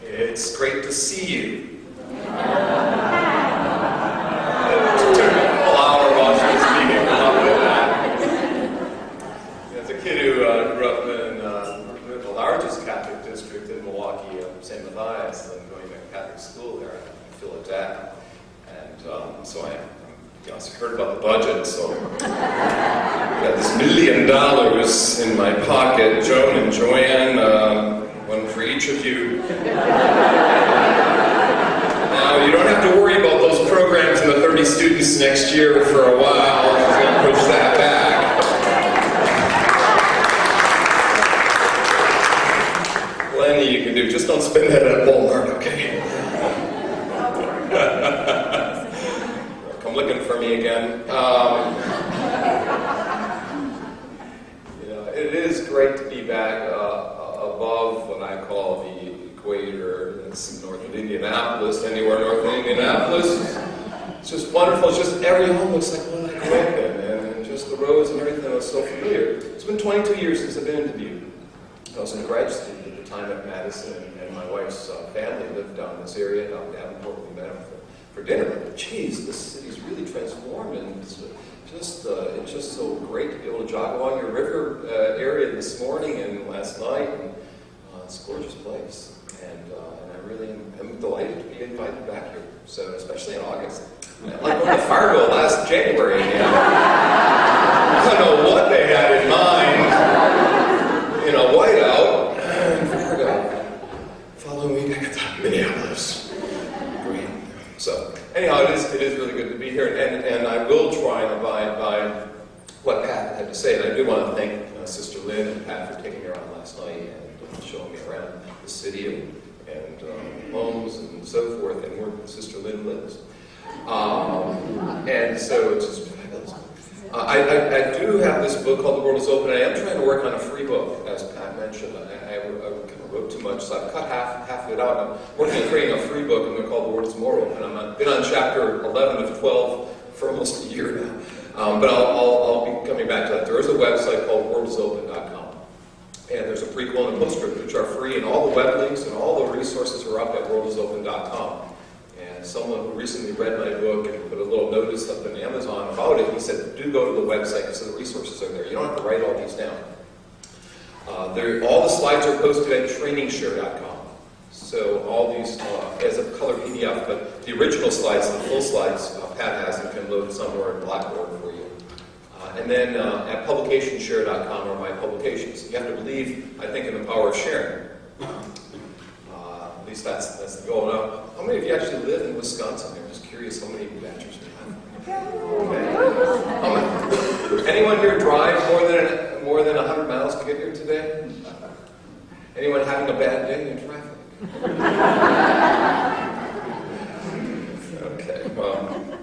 It's great to see you. As a kid who grew up in the largest Catholic district in Milwaukee, St. Matthias, and going to Catholic school there, I feel attacked. And so I heard about the budget, so I got this $1 million in my pocket. Joan and Joanne, one for each of you. Now, you don't have to worry about those programs and the 30 students next year for a while. I'm going to push that back. Plenty you can do. Just don't spend that at Walmart, okay? Come looking for me again. It is great to be back above what I call the equator. It's north of Indianapolis, anywhere north of Indianapolis. It's just wonderful. It's just every home looks like one I grew up in, and just the roads and everything was so familiar. It's been 22 years since I've been in Dubuque. I was in grad student at the time at Madison, and my wife's family lived down in this area, down in Davenport. We met them for dinner. But geez, this city's really transformed, and it's just so great to be able to jog along your river area this morning and last night. And, it's a gorgeous place. And I really am delighted to be invited back here, so especially in August. I like going to Fargo last January. I don't know what they had in mind. Whiteout in Fargo. Following week, I got to Minneapolis. Great. So anyhow, it is really good to be here, and I will try and abide by what Pat had to say. And I do want to thank Sister Lynn and Pat for taking me around last night and showing me around the city and homes and so forth, and where Sister Lynn lives. And so it's just fabulous. I do have this book called The World is Open. I am trying to work on a free book, as Pat mentioned. I kind of wrote too much, so I've cut half of it out. I'm working on creating a free book, and they're called The World is More Open. I've been on chapter 11 of 12 for almost a year now. But I'll be coming back to that. There is a website called worldisopen.com. And there's a prequel and a postscript, which are free, and all the web links and all the resources are up at worldisopen.com. And someone who recently read my book and put a little notice up on Amazon about it, he said, do go to the website because the resources are there. You don't have to write all these down. All the slides are posted at trainingshare.com. So all these as a color PDF, but the original slides, the full slides, Pat has and can load somewhere in Blackboard for you. And then at publicationshare.com are my publications. You have to believe, I think, in the power of sharing. At least that's the goal. Now, how many of you actually live in Wisconsin? I'm just curious how many badgers we have. Okay. Anyone here drive more than 100 miles to get here today? Anyone having a bad day in traffic? Okay, well,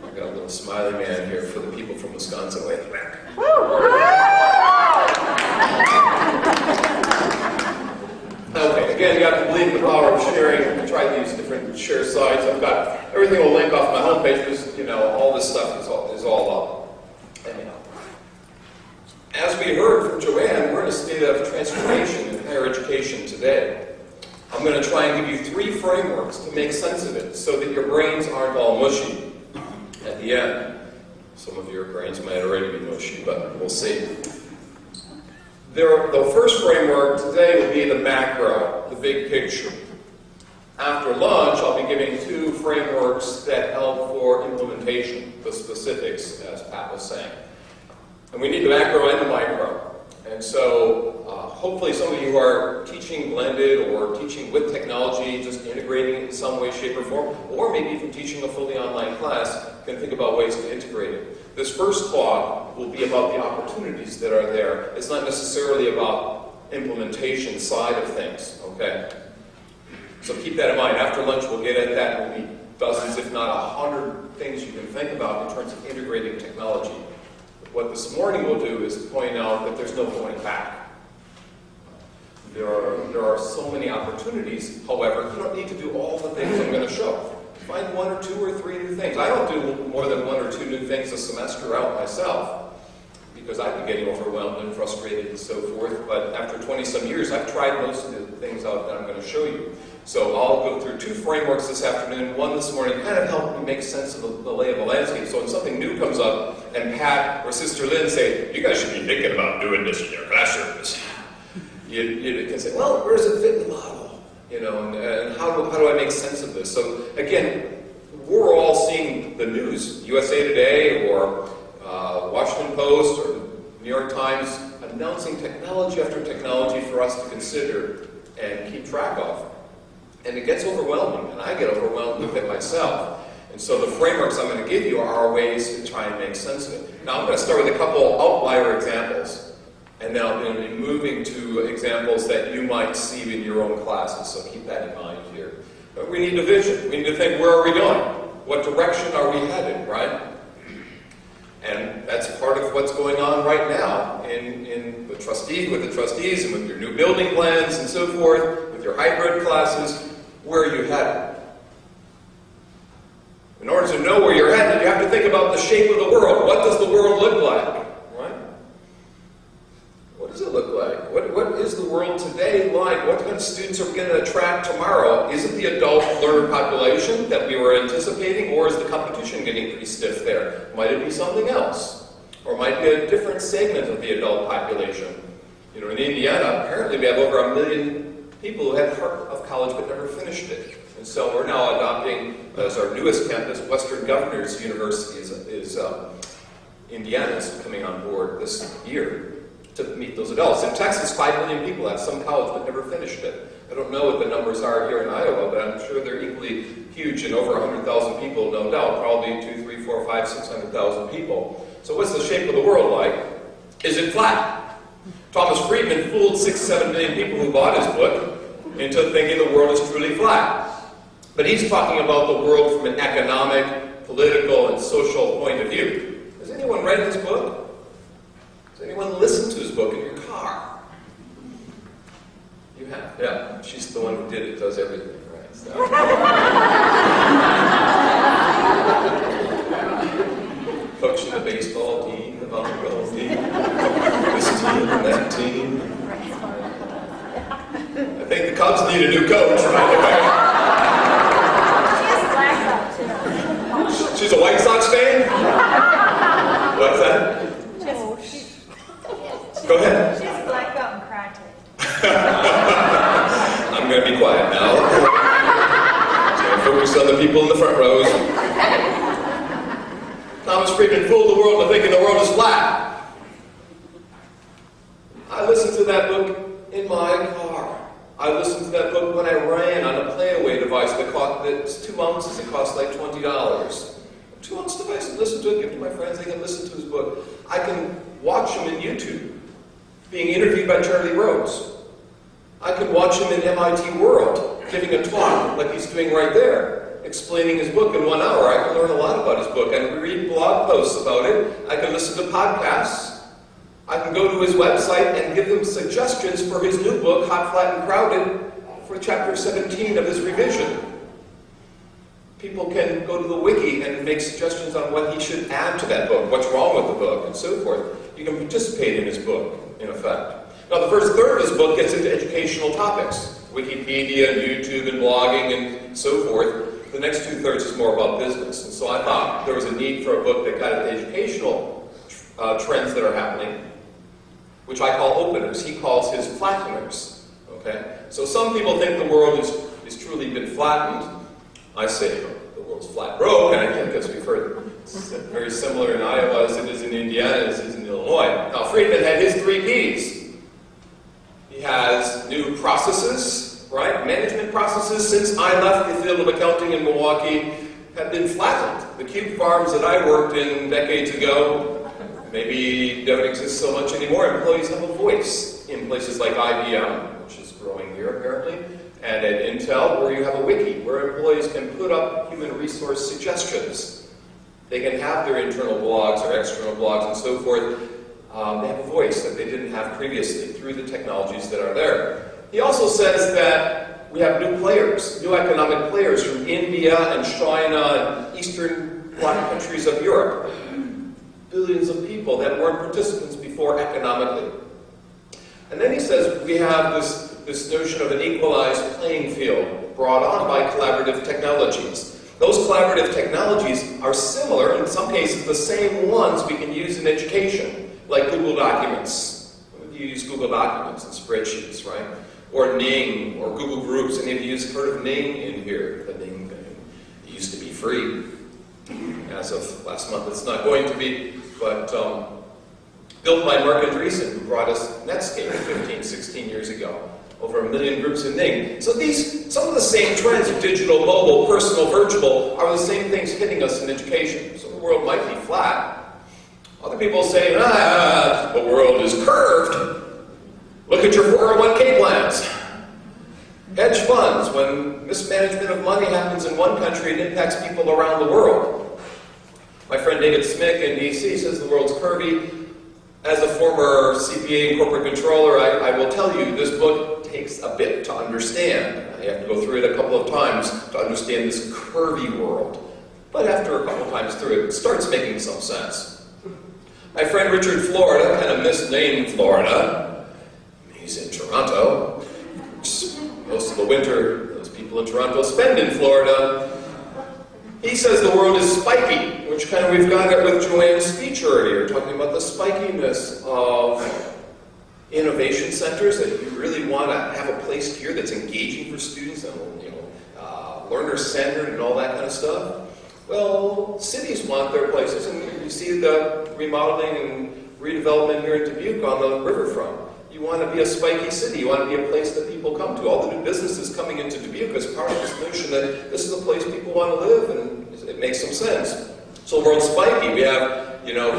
I've got a little smiley man here for the people from Wisconsin way in the back. Okay, again, you have to believe in the power of sharing. I tried these different share sites. I've got everything will link off my homepage because, all this stuff is all up. Anyhow. As we heard from Joanne, we're in a state of transformation in higher education today. I'm going to try and give you 3 frameworks to make sense of it so that your brains aren't all mushy at the end. Some of your brains might already be mushy, but we'll see. The first framework today will be the macro, the big picture. After lunch, I'll be giving 2 frameworks that help for implementation, the specifics, as Pat was saying. And we need the macro and the micro. And so hopefully some of you are teaching blended or teaching with technology, just integrating it in some way, shape, or form, or maybe even teaching a fully online class, can think about ways to integrate it. This first talk will be about the opportunities that are there. It's not necessarily about implementation side of things, okay? So keep that in mind. After lunch, we'll get at that. There'll be dozens, if not 100 things you can think about in terms of integrating technology. What this morning we'll do is point out that there's no going back. There are so many opportunities. However, you don't need to do all the things I'm going to show. Find 1 or 2 or 3 new things. I don't do more than 1 or 2 new things a semester out myself because I've been getting overwhelmed and frustrated and so forth. But after 20-some years, I've tried most of the things out that I'm going to show you. So I'll go through 2 frameworks this afternoon, one this morning, kind of help me make sense of the lay of the landscape. So when something new comes up, and Pat or Sister Lynn say, you guys should be thinking about doing this in your classrooms, you can say, well, where does it fit in the model? You know, and how do I make sense of this? So again, we're all seeing the news, USA Today or Washington Post or New York Times, announcing technology after technology for us to consider and keep track of. And it gets overwhelming, and I get overwhelmed with it myself. And so the frameworks I'm going to give you are ways to try and make sense of it. Now I'm going to start with a couple outlier examples, and then I'll be moving to examples that you might see in your own classes, so keep that in mind here. But we need a vision. We need to think, where are we going? What direction are we headed, right? And that's part of what's going on right now in the trustees and with your new building plans and so forth, with your hybrid classes. Where are you headed? In order to know where you're headed, you have to think about the shape of the world. What does the world look like? Right? What does it look like? What is the world today like? What kind of students are we going to attract tomorrow? Is it the adult learner population that we were anticipating, or is the competition getting pretty stiff there? Might it be something else? Or might it be a different segment of the adult population? You know, in Indiana, apparently we have over 1 million people who had part of college but never finished it. And so we're now adopting, as our newest campus, Western Governors University is Indiana's coming on board this year to meet those adults. In Texas, 5 million people have some college but never finished it. I don't know what the numbers are here in Iowa, but I'm sure they're equally huge in over 100,000 people, no doubt. Probably 2, 3, 4, 5, 600,000 people. So what's the shape of the world like? Is it flat? Thomas Friedman fooled 6, 7 million people who bought his book into thinking the world is truly flat. But he's talking about the world from an economic, political, and social point of view. Has anyone read his book? Has anyone listened to his book in your car? You have? Yeah. She's the one who did it, does everything, right? So. Coaching the baseball team, the volleyball team, this team, that team. I think the Cubs need a new coach, right? She's a White Sox fan? What's that? Go ahead. She has a black belt in karate. I'm going to be quiet now. So focus on the people in the front rows. Thomas Friedman fooled the world into thinking the world is flat. I listened to that book in my car. I listened to that book when I ran on a playaway device that's 2 ounces and cost like $20. 2 ounce device, listen to it, give it to my friends, they can listen to his book. I can watch him in YouTube, being interviewed by Charlie Rose. I can watch him in MIT World, giving a talk like he's doing right there, explaining his book in 1 hour. I can learn a lot about his book. I can read blog posts about it. I can listen to podcasts. I can go to his website and give him suggestions for his new book, Hot, Flat, and Crowded, for chapter 17 of his revision. People can go to the wiki and make suggestions on what he should add to that book, what's wrong with the book, and so forth. You can participate in his book, in effect. Now, the first third of his book gets into educational topics, Wikipedia and YouTube and blogging and so forth. The next 2/3 is more about business. And so I thought there was a need for a book that got into educational trends that are happening, which I call openers. He calls his flatteners. Okay? So some people think the world is truly been flattened. I say the world's flat broke, and I can't get any further. It's very similar in Iowa as it is in Indiana, as it is in Illinois. Now, Friedman had his 3 Ps. He has new processes, right? Management processes since I left the field of accounting in Milwaukee have been flattened. The cube farms that I worked in decades ago maybe don't exist so much anymore. Employees have a voice in places like IBM, which is growing here apparently, and at Intel, where you have a wiki, where employees can put up human resource suggestions. They can have their internal blogs or external blogs and so forth. They have a voice that they didn't have previously through the technologies that are there. He also says that we have new players, new economic players from India and China and Eastern Bloc countries of Europe. Billions of people that weren't participants before economically. And then he says we have this this notion of an equalized playing field brought on by collaborative technologies. Those collaborative technologies are similar, in some cases the same ones we can use in education, like Google Documents. You use Google Documents and spreadsheets, right? Or Ning, or Google Groups. Any of you use heard of Ning in here? The Ning thing. It used to be free. As of last month, it's not going to be, but built by Mark Andreessen, who brought us Netscape 15, 16 years ago. Over 1 million groups in Ning. So some of the same trends of digital, mobile, personal, virtual are the same things hitting us in education. So the world might be flat. Other people say, the world is curved. Look at your 401k plans. Hedge funds, when mismanagement of money happens in one country, it impacts people around the world. My friend David Smick in DC says the world's curvy. As a former CPA and corporate controller, I will tell you this book takes a bit to understand. You have to go through it a couple of times to understand this curvy world. But after a couple of times through it starts making some sense. My friend Richard Florida, kind of misnamed Florida, he's in Toronto. Most of the winter, those people in Toronto spend in Florida. He says the world is spiky, which kind of we've got it with Joanne's speech earlier, talking about the spikiness of innovation centers, that you really want to have a place here that's engaging for students and learner-centered and all that kind of stuff. Well, cities want their places, and you see the remodeling and redevelopment here in Dubuque on the riverfront. You want to be a spiky city. You want to be a place that people come to. All the new businesses coming into Dubuque as part of this notion that this is a place people want to live, and it makes some sense. So the world's spiky. We have,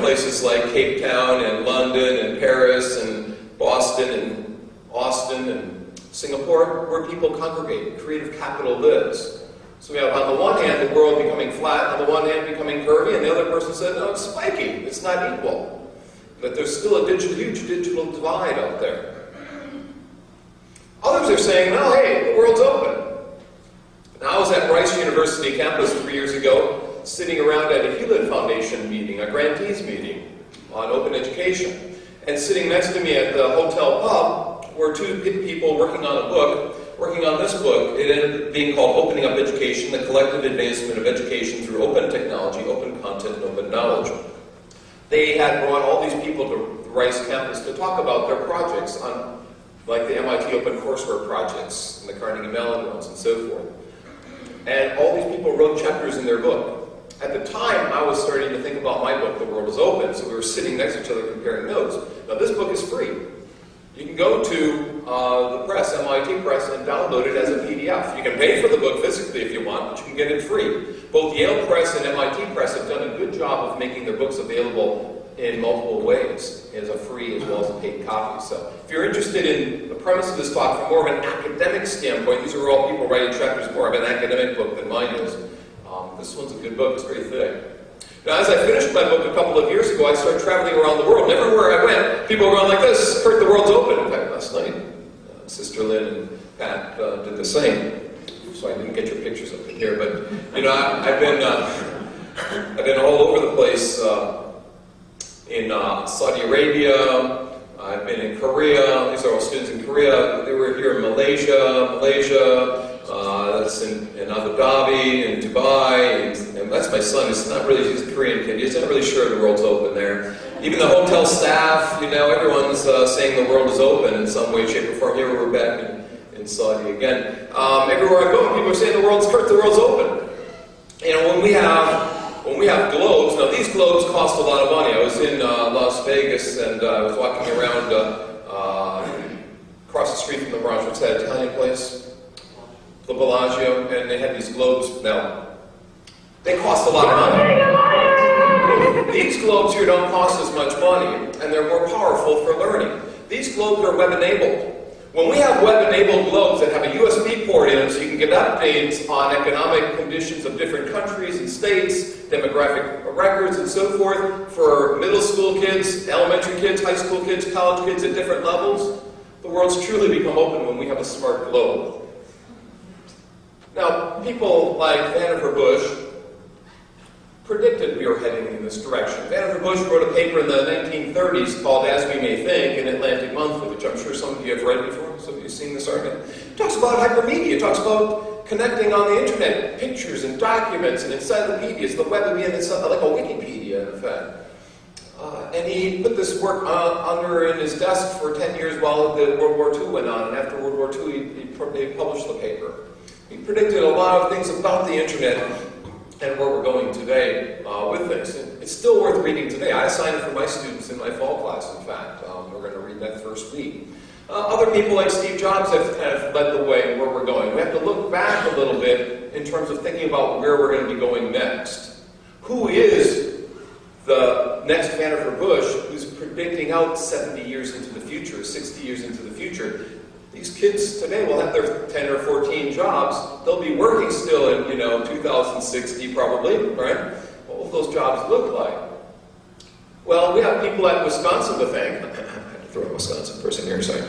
places like Cape Town and London and Paris and Boston and Austin and Singapore, where people congregate, creative capital lives. So we have, on the one hand, the world becoming flat, on the one hand, becoming curvy, and the other person said, no, it's spiky. It's not equal. But there's still a huge digital divide out there. Others are saying, no, hey, the world's open. Now, I was at Rice University campus 3 years ago, sitting around at a Hewlett Foundation meeting, a grantees meeting on open education. And sitting next to me at the hotel pub were two people working on a book, working on this book. It ended up being called Opening Up Education, the Collective Advancement of Education Through Open Technology, Open Content, and Open Knowledge. They had brought all these people to the Rice campus to talk about their projects on, like the MIT Open Courseware projects, and the Carnegie Mellon ones, and so forth. And all these people wrote chapters in their book. At the time, I was starting to think about my book, The World is Open, so we were sitting next to each other comparing notes. Now, this book is free. You can go to the press, MIT Press, and download it as a PDF. You can pay for the book physically if you want, but you can get it free. Both Yale Press and MIT Press have done a good job of making their books available in multiple ways, as a free as well as a paid copy. So if you're interested in the premise of this talk from more of an academic standpoint, these are all people writing chapters more of an academic book than mine is. This one's a good book, it's very thick. Now, as I finished my book a couple of years ago, I started traveling around the world. And everywhere I went, people were going like this, Curt, the world's open. In fact, last night, Sister Lynn and Pat did the same. So I didn't get your pictures up in here, but I've been all over the place in Saudi Arabia. I've been in Korea. These are all students in Korea. They were here in Malaysia. That's in Abu Dhabi, in Dubai, and that's my son. He's a Korean kid. He's not really sure the world's open there. Even the hotel staff, everyone's saying the world is open in some way, shape, or form. Here we're back in Saudi again. Everywhere I go, people are saying the world's open. When we have globes, now these globes cost a lot of money. I was in Las Vegas, and I was walking around across the street from the Bronx. What's that Italian place? The Bellagio, and they had these globes. Now, they cost a lot of money. These globes here don't cost as much money, and they're more powerful for learning. These globes are web-enabled. When we have web-enabled globes that have a USB port in them, so you can get updates on economic conditions of different countries and states, demographic records, and so forth, for middle school kids, elementary kids, high school kids, college kids at different levels, the world's truly become open when we have a smart globe. Now, people like Vannevar Bush predicted we were heading in this direction. Vannevar Bush wrote a paper in the 1930s called As We May Think in Atlantic Monthly, which I'm sure some of you have read before, some of you have seen this argument. It talks about hypermedia, it talks about connecting on the internet pictures and documents and encyclopedias. The web would be like a Wikipedia, in effect. And he put this work under in his desk for 10 years while the World War II went on, and after World War II he published the paper. He predicted a lot of things about the internet and where we're going today with things. And it's still worth reading today. I assigned it for my students in my fall class, in fact. We're going to read that first week. Other people like Steve Jobs have kind of led the way where we're going. We have to look back a little bit in terms of thinking about where we're going to be going next. Who is the next Vannevar Bush who's predicting out 70 years into the future, 60 years into the future? These kids today will have their 10 or 14 jobs. They'll be working still in, 2060 probably, right? What will those jobs look like? Well, we have people at Wisconsin to thank. I had to throw a Wisconsin person here, sorry.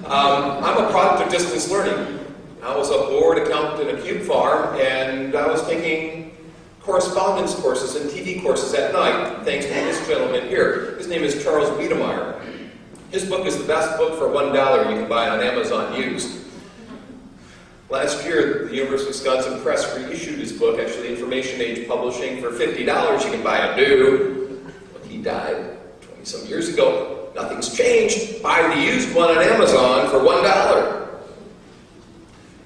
I'm a product of distance learning. I was a board accountant in a cube farm, and I was taking correspondence courses and TV courses at night, thanks to this gentleman here. His name is Charles Wiedemeyer. His book is the best book for $1 you can buy on Amazon used. Last year, the University of Wisconsin Press reissued his book, actually Information Age Publishing, for $50 you can buy a new. Well, he died 20-some years ago. Nothing's changed. Buy the used one on Amazon for $1.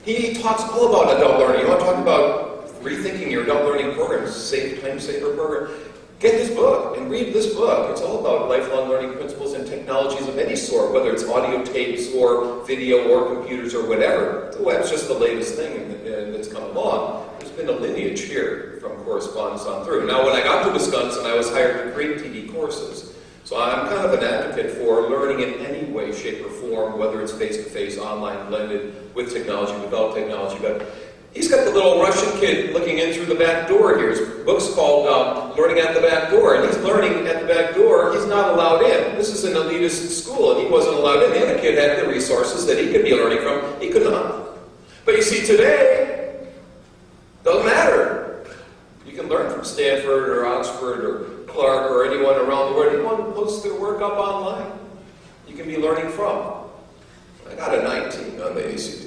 He talks all about adult learning. You want to talk about rethinking your adult learning programs, time saver program? Get this book and read this book. It's all about lifelong learning principles and technologies of any sort, whether it's audio tapes or video or computers or whatever. The web's just the latest thing that's come along. There's been a lineage here from correspondence on through. Now, when I got to Wisconsin, I was hired to create TV courses. So I'm kind of an advocate for learning in any way, shape, or form, whether it's face-to-face, online, blended, with technology, without technology. But he's got the little Russian kid looking in through the back door here. His book's called Learning at the Back Door, and he's learning at the back door. He's not allowed in. This is an elitist school, and he wasn't allowed in. The other kid had the resources that he could be learning from. He could not. But you see, today, doesn't matter. You can learn from Stanford or Oxford or Clarke or anyone around the world. Anyone who posts their work up online, you can be learning from. I got a 19 on the ACT.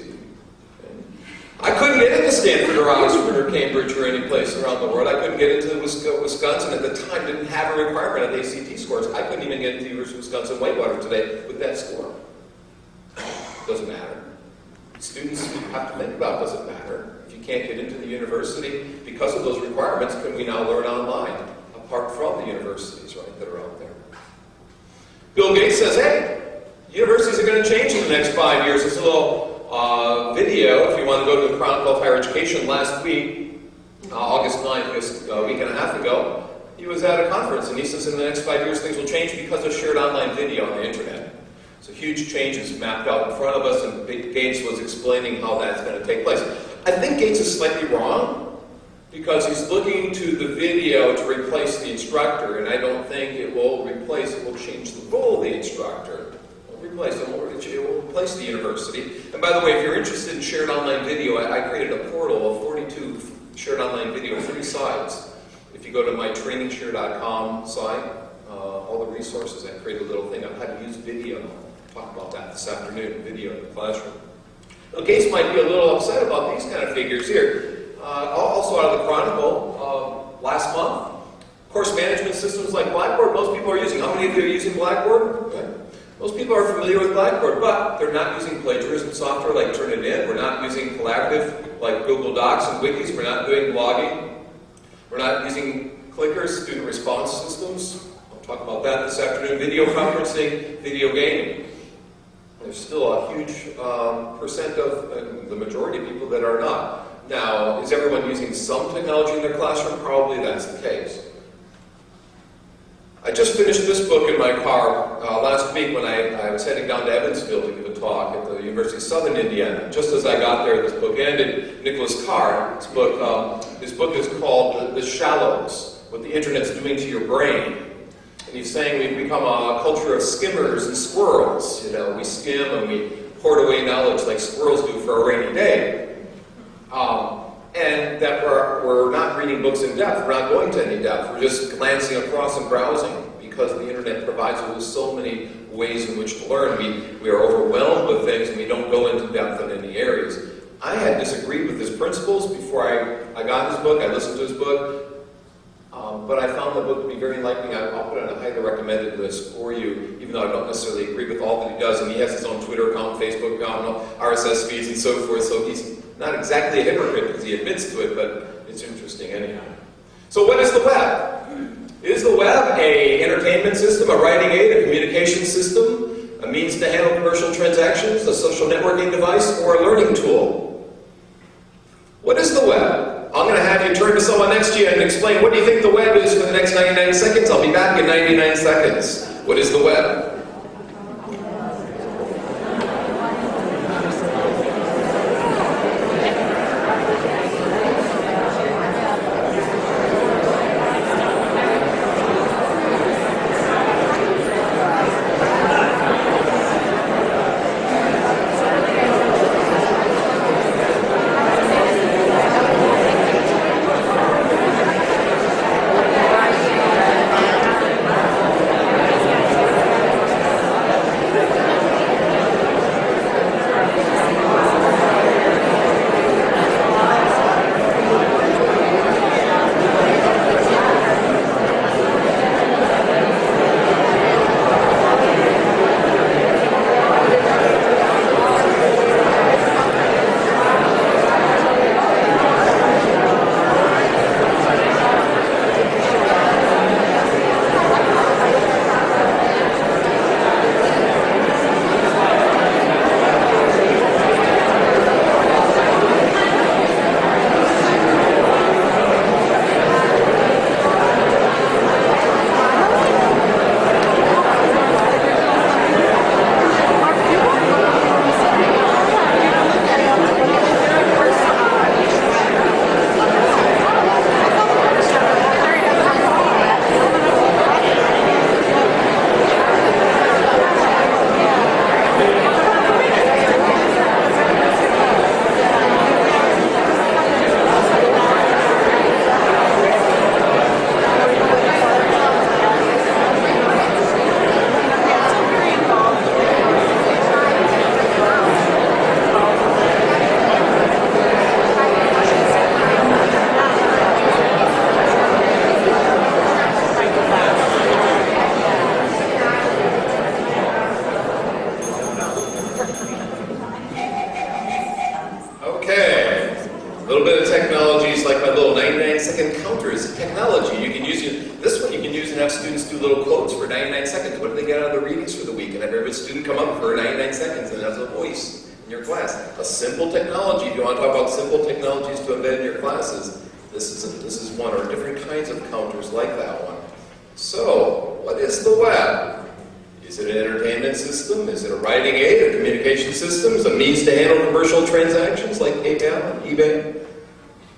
I couldn't get into Stanford or Oxford or Cambridge or any place around the world. I couldn't get into Wisconsin at the time. Didn't have a requirement of ACT scores. I couldn't even get into the University of Wisconsin-Whitewater today with that score. Doesn't matter. Students have to think about, does it matter? If you can't get into the university because of those requirements, can we now learn online apart from the universities, right, that are out there? Bill Gates says, hey, universities are going to change in the next 5 years. It's a little video, if you want to go to the Chronicle of Higher Education last week, August 9th, just a week and a half ago, he was at a conference, and he says in the next 5 years things will change because of shared online video on the internet. So huge changes mapped out in front of us, and Gates was explaining how that's going to take place. I think Gates is slightly wrong, because he's looking to the video to replace the instructor, and I don't think it will replace, it will change the role of the instructor. It will replace the university. And by the way, if you're interested in shared online video, I created a portal of 42 shared online video free sites. If you go to my trainingshare.com site, all the resources, I created a little thing on how to use video. I'll talk about that this afternoon, video in the classroom. Now, Gates might be a little upset about these kind of figures here. Also out of the Chronicle, last month, course management systems like Blackboard, most people are using. How many of you are using Blackboard? Okay. Most people are familiar with Blackboard, but they're not using plagiarism software like Turnitin. We're not using collaborative like Google Docs and Wikis. We're not doing blogging. We're not using clickers, student response systems. I'll talk about that this afternoon. Video conferencing, video gaming. There's still a huge percent of the majority of people that are not. Now, is everyone using some technology in their classroom? Probably that's the case. I just finished this book in my car last week when I was heading down to Evansville to give a talk at the University of Southern Indiana. Just as I got there, this book ended. Nicholas Carr, his book is called The Shallows, What the Internet's Doing to Your Brain. And he's saying we've become a culture of skimmers and squirrels. You know, we skim and we hoard away knowledge like squirrels do for a rainy day. And that we're not reading books in depth. We're not going to any depth. We're just glancing across and browsing because the internet provides us with so many ways in which to learn. We are overwhelmed with things and we don't go into depth in any areas. I had disagreed with his principles before I got his book. I listened to his book. But I found the book to be very enlightening. I'll put it on a highly recommended list for you, even though I don't necessarily agree with all that he does. And he has his own Twitter account, Facebook account, RSS feeds, and so forth. So he's not exactly a hypocrite because he admits to it, but it's interesting anyhow. So what is the web? Is the web an entertainment system, a writing aid, a communication system, a means to handle commercial transactions, a social networking device, or a learning tool? What is the web? I'm going to have you turn to someone next to you and explain what do you think the web is for the next 99 seconds. I'll be back in 99 seconds. What is the web? Systems, a means to handle commercial transactions like PayPal and eBay,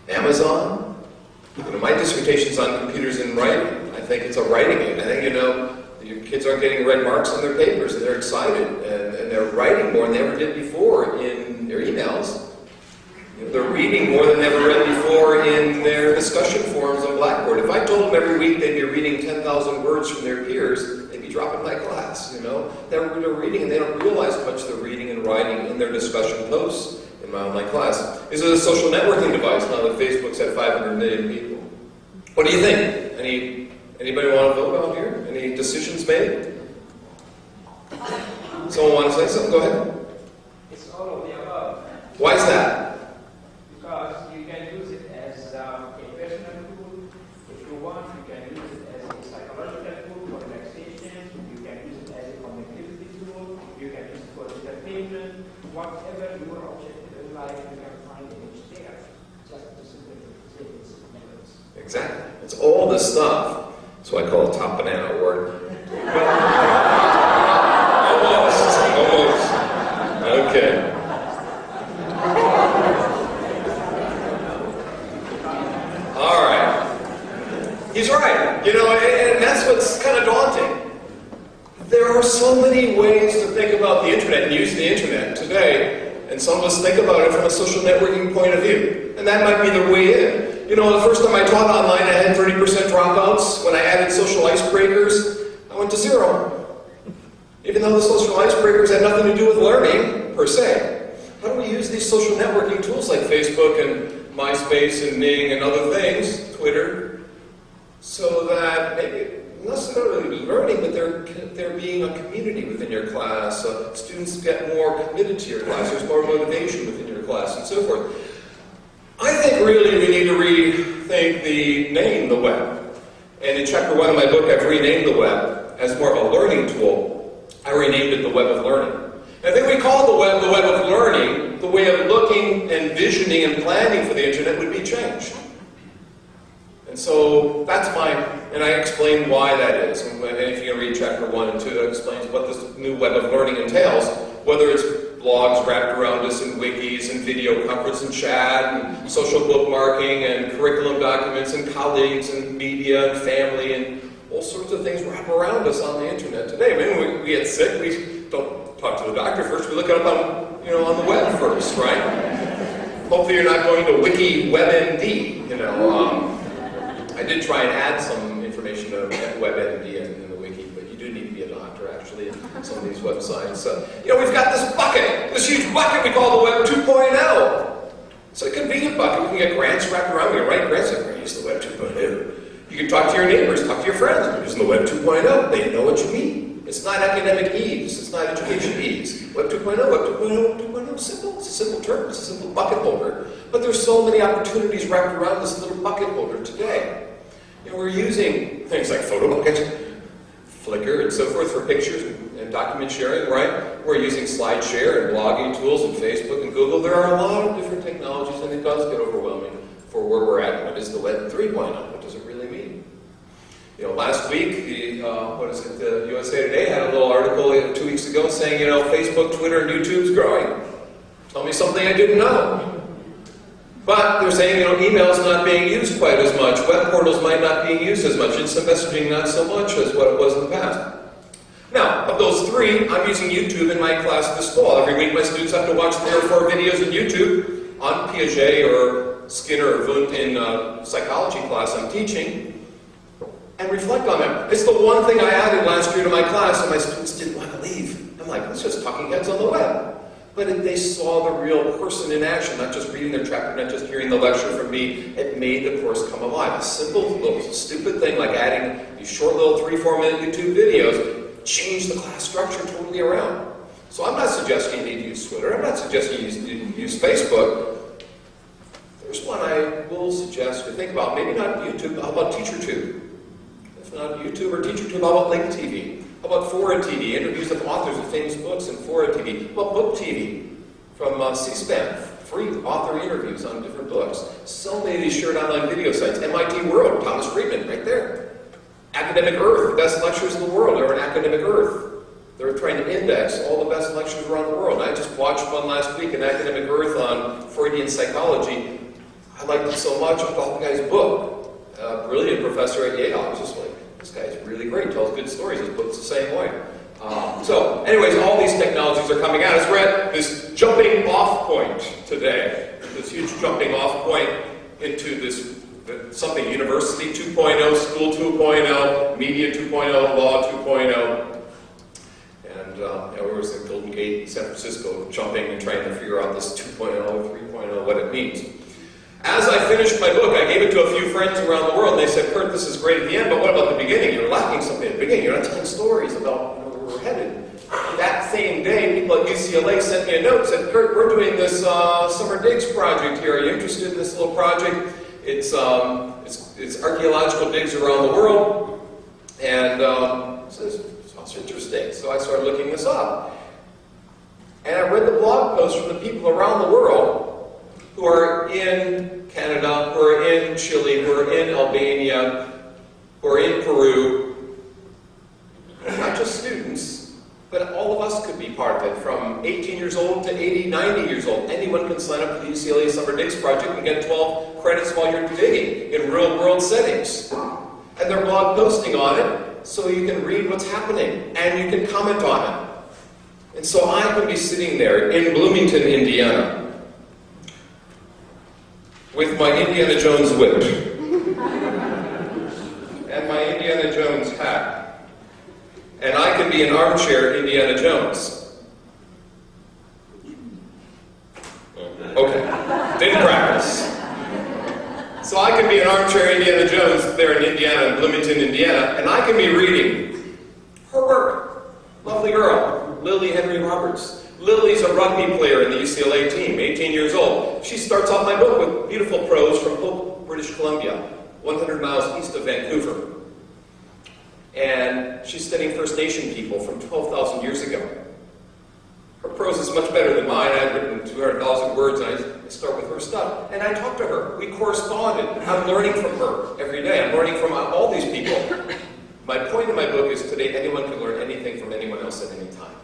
Amazon. My dissertation's on computers and writing. I think it's a writing aid. I think, your kids aren't getting red marks on their papers and they're excited and they're writing more than they ever did before in their emails. They're reading more than they ever read before in their discussion forums on Blackboard. If I told them every week they'd be reading 10,000 words from their peers, they'd be dropping my class, They're reading and they don't realize how much they're reading and writing in their discussion posts in my online class. Is it a social networking device now that Facebook's at 500 million people? What do you think? Anybody want to vote out here? Any decisions made? Someone want to say something? Go ahead. It's all of the above. Why is that? Because you can use it as a personal tool. If you want, you can use it as a psychological tool for relaxation. You can use it as a connectivity tool. You can use it for entertainment. Whatever your objective in life, you can find it there. Just to simply say it's methods. Exactly. It's all this stuff. So I call it top banana award. Almost. Okay. All right. He's right. And that's what's kind of daunting. There are so many ways to think about the internet and use the internet today, and some of us think about it from a social networking point of view. And that might be the way in. You know, the first time I taught online, I had 30% dropouts. When I added social icebreakers, I went to 0. Even though the social icebreakers had nothing to do with learning, per se. How do we use these social networking tools like Facebook and MySpace and Ning and other things, Twitter, so that maybe not necessarily learning, but they're being a community within your class. Students get more committed to your class. There's more motivation within your class, and so forth. I think really we need to rethink the name, the web. And in chapter 1 of my book, I've renamed the web as more of a learning tool. I renamed it the web of learning. And I think we call the web of learning, the way of looking and visioning and planning for the internet would be changed. And so that's and I explain why that is. And if you can read chapter 1 and 2, that explains what this new web of learning entails, whether it's blogs wrapped around us and wikis and video conference and chat and social bookmarking and curriculum documents and colleagues and media and family and all sorts of things wrap around us on the internet today. I mean, when we get sick, we don't talk to the doctor first, we look it up on the web first, right? Hopefully you're not going to Wiki WebMD, I did try and add some information to WebMD in the wiki, but you do need to be a doctor, actually, in some of these websites. We've got this bucket, this huge bucket we call the Web 2.0. It's a convenient bucket. We can get grants wrapped around. We can write grants like, we use the Web 2.0. You can talk to your neighbors, talk to your friends. We're using the Web 2.0. They know what you mean. It's not academic ease. It's not education ease. Web 2.0, Web 2.0, Web 2.0 is simple. It's a simple term. It's a simple bucket holder. But there's so many opportunities wrapped around this little bucket holder today. We're using things like PhotoBucket, Flickr, and so forth for pictures and document sharing, right? We're using SlideShare and blogging tools and Facebook and Google. There are a lot of different technologies, and it does get overwhelming for where we're at. What is the Web 3.0? What does it really mean? Last week, the USA Today had a little article 2 weeks ago saying, Facebook, Twitter, and YouTube's growing. Tell me something I didn't know. But they're saying, email's not being used quite as much. Web portals might not be used as much. Instant messaging not so much as what it was in the past. Now, of those 3, I'm using YouTube in my class this fall. Every week my students have to watch 3 or 4 videos on YouTube on Piaget or Skinner or Wundt in psychology class I'm teaching, and reflect on them. It's the one thing I added last year to my class, and my students didn't want to leave. I'm like, it's just talking heads on the web. But they saw the real person in action, not just reading their chapter, not just hearing the lecture from me. It made the course come alive. A simple, little stupid thing like adding these short little 3-4 minute YouTube videos changed the class structure totally around. So I'm not suggesting you need to use Twitter. I'm not suggesting you need to use Facebook. There's one I will suggest to think about. Maybe not YouTube. How about TeacherTube? If not YouTube or TeacherTube, how about Link TV? How about Fora TV, interviews of authors of famous books in Fora TV? How about Book TV from C-SPAN, free author interviews on different books. So many of these shared online video sites. MIT World, Thomas Friedman, right there. Academic Earth, the best lectures in the world are on Academic Earth. They're trying to index all the best lectures around the world. I just watched one last week in Academic Earth on Freudian psychology. I liked it so much, I bought the guy's book. A brilliant professor at Yale. I was just like, this guy's really great, tells good stories. His book's the same way. So, anyways, all these technologies are coming at us. We're at this jumping off point today. This huge jumping off point into this something, University 2.0, School 2.0, Media 2.0, Law 2.0. And we were at the Golden Gate in San Francisco jumping and trying to figure out this 2.0, 3.0, what it means. As I finished my book, I gave it to a few friends around the world, and they said, Curt, this is great at the end, but what about the beginning? You're lacking something at the beginning. You're not telling stories about where we're headed. That same day, people at UCLA sent me a note and said, Curt, we're doing this summer digs project here. Are you interested in this little project? It's archaeological digs around the world. And it sounds interesting. So I started looking this up. And I read the blog posts from the people around the world who are in Canada, who are in Chile, who are in Albania, who are in Peru. Not just students, but all of us could be part of it, from 18 years old to 80, 90 years old. Anyone can sign up for the UCLA Summer Digs Project and get 12 credits while you're digging in real-world settings. And they're blog posting on it, so you can read what's happening, and you can comment on it. And so I can be sitting there in Bloomington, Indiana, with my Indiana Jones whip and my Indiana Jones hat, and I can be an armchair Indiana Jones. Okay, didn't practice. So I can be an armchair Indiana Jones there in Indiana, in Bloomington, Indiana, and I can be reading her work. Lovely girl, Lily Henry Roberts. Lily's a rugby player in the UCLA team, 18 years old. She starts off my book with beautiful prose from Hope, British Columbia, 100 miles east of Vancouver. And she's studying First Nation people from 12,000 years ago. Her prose is much better than mine. I've written 200,000 words, and I start with her stuff. And I talk to her. We corresponded. I'm learning from her every day. I'm learning from all these people. My point in my book is today anyone can learn anything from anyone else at any time.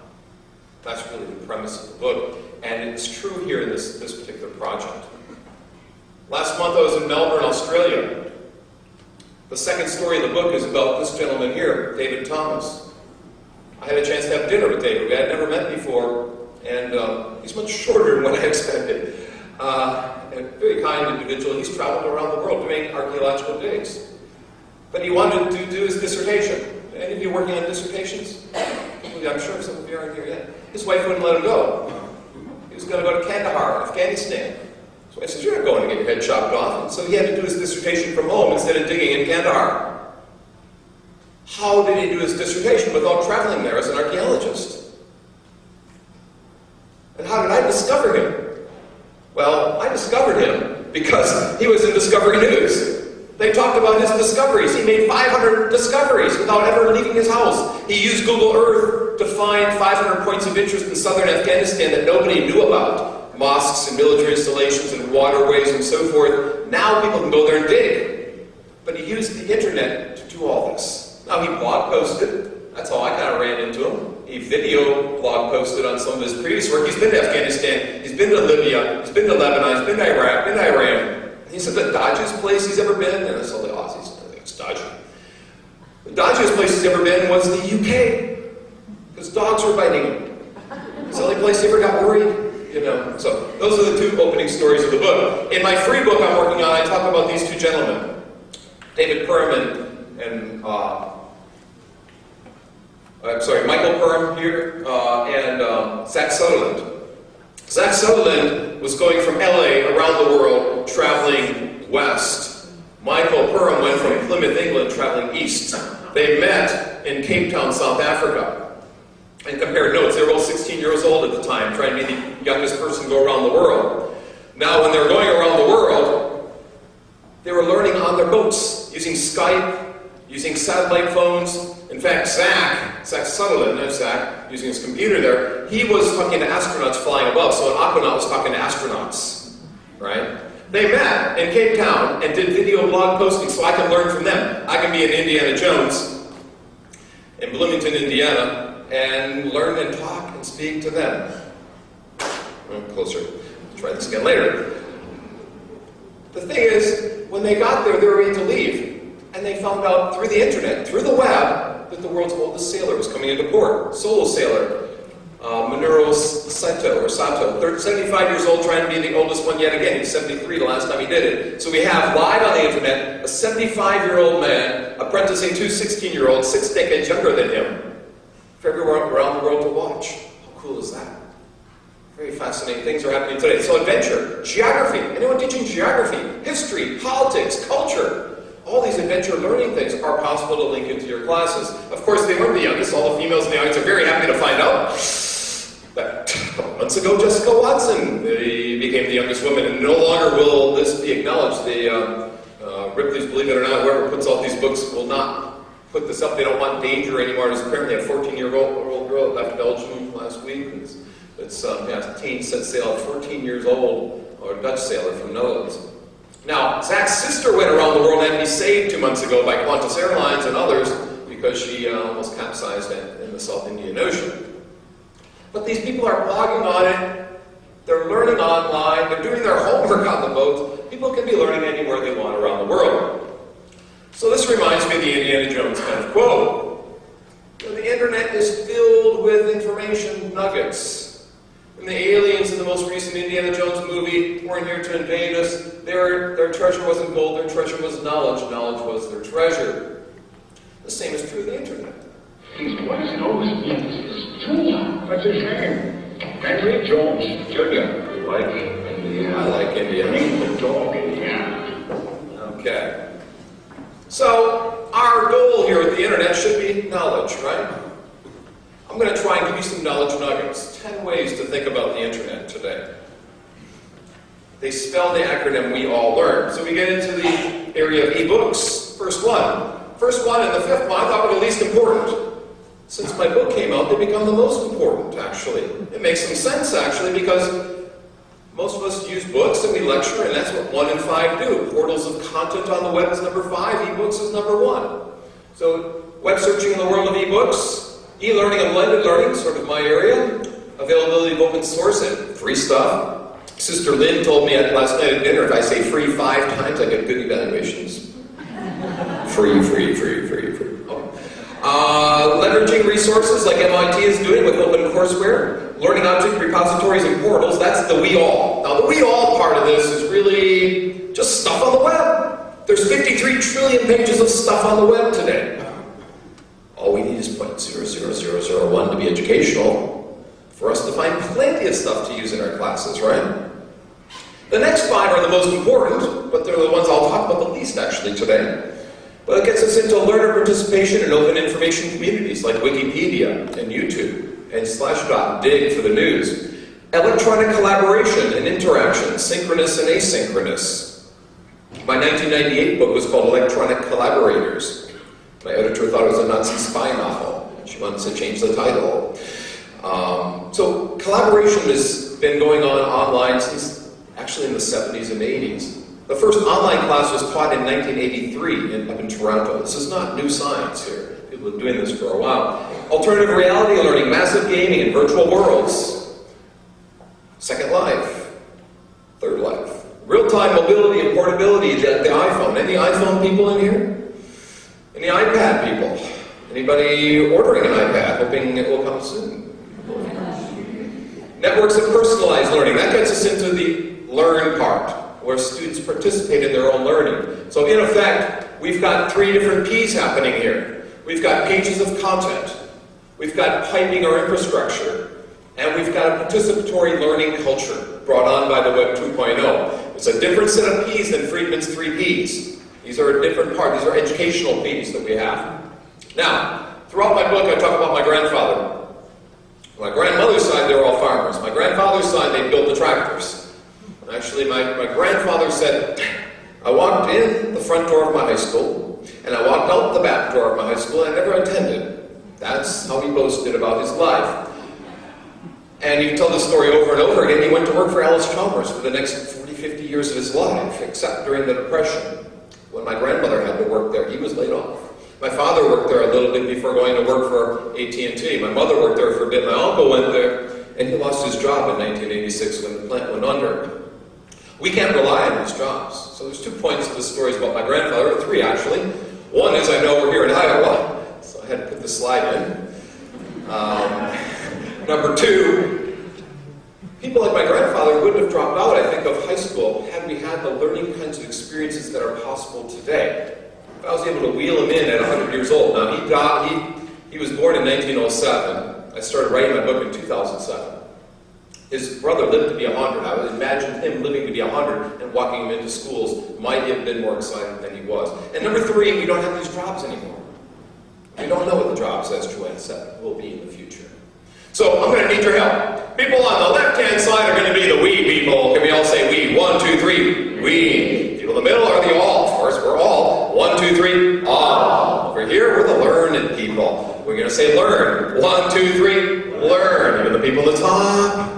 That's really the premise of the book. And it's true here in this particular project. Last month I was in Melbourne, Australia. The second story of the book is about this gentleman here, David Thomas. I had a chance to have dinner with David. We had never met before, and he's much shorter than what I expected. A very kind individual. He's traveled around the world doing archaeological digs. But he wanted to do his dissertation. Any of you working on dissertations? I'm sure some of you aren't here yet. His wife wouldn't let him go. He was going to go to Kandahar, Afghanistan. So I said, you're not going to get your head chopped off. And so he had to do his dissertation from home instead of digging in Kandahar. How did he do his dissertation without traveling there as an archaeologist? And how did I discover him? Well, I discovered him because he was in Discovery News. They talked about his discoveries. He made 500 discoveries without ever leaving his house. He used Google Earth to find 500 points of interest in southern Afghanistan that nobody knew about. Mosques and military installations and waterways and so forth. Now people can go there and dig. But he used the internet to do all this. Now he blog posted. That's how I kind of ran into him. He video blog posted on some of his previous work. He's been to Afghanistan. He's been to Libya. He's been to Lebanon. He's been to Iraq. Been to Iran. He said the dodgiest place he's ever been, and that's all the Aussies, I think it's dodgy. The dodgiest place he's ever been was the UK, because dogs were biting him. It's the only place he ever got worried, you know. So those are the two opening stories of the book. In my free book I'm working on, I talk about these two gentlemen, David Perham and Michael Perham here, and Zach Sutherland. Zach Sutherland was going from LA around the world, traveling west. Michael Perham went from Plymouth, England, traveling east. They met in Cape Town, South Africa, and compared notes. They were both 16 years old at the time, trying to be the youngest person to go around the world. Now, when they were going around the world, they were learning on their boats, using Skype, using satellite phones. In fact, Zach Sutherland, there's Zach, using his computer there, he was talking to astronauts flying above, so an Aquanaut was talking to astronauts, right? They met in Cape Town and did video blog posting, so I can learn from them. I can be an Indiana Jones in Bloomington, Indiana, and learn and talk and speak to them. Closer. Try this again later. The thing is, when they got there, they were ready to leave. And they found out through the internet, through the web, that the world's oldest sailor was coming into port. Solo sailor, Minoru Sato, 75 years old, trying to be the oldest one yet again. He's 73 the last time he did it. So we have live on the internet a 75-year-old man apprenticing two 16-year-olds, 6 decades younger than him, for everyone around the world to watch. How cool is that? Very fascinating things are happening today. So adventure, geography, anyone teaching geography, history, politics, culture, all these adventure learning things are possible to link into your classes. Of course, they weren't the youngest. All the females in the audience are very happy to find out that a couple months ago, Jessica Watson became the youngest woman, and no longer will this be acknowledged. Ripley's Believe It or Not, whoever puts out these books will not put this up. They don't want danger anymore. There's apparently a 14-year-old girl that left Belgium last week. It's a teen set sail at 14 years old, or a Dutch sailor from Netherlands. Now, Zach's sister went around the world and had to be saved 2 months ago by Qantas Airlines and others because she almost capsized in the South Indian Ocean. But these people are blogging on it, they're learning online, they're doing their homework on the boat. People can be learning anywhere they want around the world. So this reminds me of the Indiana Jones kind of quote. The internet is filled with information nuggets. And the aliens in the most recent Indiana Jones movie weren't here to invade us. Their treasure wasn't gold, their treasure was knowledge. Knowledge was their treasure. The same is true of the internet. What does it always mean? It's too loud. That's a shame. Henry Jones, Jr. Like Indiana. I like Indiana. The dog, Indiana. Okay. So, our goal here at the internet should be knowledge, right? I'm going to try and give you some knowledge nuggets. 10 ways to think about the internet today. They spell the acronym we all learn. So we get into the area of ebooks. First one and the fifth one I thought were the least important. Since my book came out, they become the most important, actually. It makes some sense, actually, because most of us use books and we lecture, and that's what 1 and 5 do. Portals of content on the web is number 5, ebooks is number 1. So, web searching in the world of ebooks, e-learning and blended learning, sort of my area, availability of open source and free stuff. Sister Lynn told me last night at dinner, if I say free 5 times, I get good evaluations. Free. Leveraging resources like MIT is doing with OpenCourseWare, learning object repositories and portals, that's the we all. Now the we all part of this is really just stuff on the web. There's 53 trillion pages of stuff on the web today. All we need is 0.00001 to be educational for us to find plenty of stuff to use in our classes, right? The next 5 are the most important, but they're the ones I'll talk about the least actually today. But it gets us into learner participation in open information communities like Wikipedia and YouTube and Slashdot, Dig for the news. Electronic collaboration and interaction, synchronous and asynchronous. My 1998 book was called Electronic Collaborators. My editor thought it was a Nazi spy novel. She wanted to change the title. So collaboration has been going on online since actually in the 70s and 80s. The first online class was taught in 1983 up in Toronto. This is not new science here. People have been doing this for a while. Alternative reality learning, massive gaming, and virtual worlds. Second Life. Third Life. Real-time mobility and portability, the iPhone. Any iPhone people in here? Any iPad people? Anybody ordering an iPad, hoping it will come soon? Networks of personalized learning. That gets us into the learn part, where students participate in their own learning. So in effect, we've got 3 different P's happening here. We've got pages of content, we've got piping our infrastructure, and we've got a participatory learning culture brought on by the Web 2.0. It's a different set of P's than Friedman's 3 P's. These are a different part. These are educational P's that we have. Now, throughout my book, I talk about my grandfather. My grandmother's side, they were all farmers. My grandfather's side, they built the tractors. Actually, my grandfather said, I walked in the front door of my high school, and I walked out the back door of my high school, and I never attended. That's how he boasted about his life. And he told the story over and over again. He went to work for Alice Chalmers for the next 40, 50 years of his life, except during the Depression. When my grandmother had to work there, he was laid off. My father worked there a little bit before going to work for AT&T. My mother worked there for a bit. My uncle went there, and he lost his job in 1986 when the plant went under. We can't rely on these jobs. So there's 2 points to the stories about my grandfather, or 3 actually. One is I know we're here in Iowa, so I had to put the slide in. Number 2, people like my grandfather wouldn't have dropped out, I think, of high school had we had the learning kinds of experiences that are possible today. If I was able to wheel him in at 100 years old. Now, he was born in 1907. I started writing my book in 2007. His brother lived to be 100. I would imagine him living to be 100 and walking him into schools might have been more excited than he was. And number 3, we don't have these jobs anymore. We don't know what the jobs, as Joanne said, will be in the future. So I'm going to need your help. People on the left-hand side are going to be the we people. Can we all say we? 1, 2, 3, we. People in the middle are the all. Of course, we're all. 1, 2, 3, all. Over here, we're the learned people. We're going to say learn. 1, 2, 3, learn. Even the people at the top.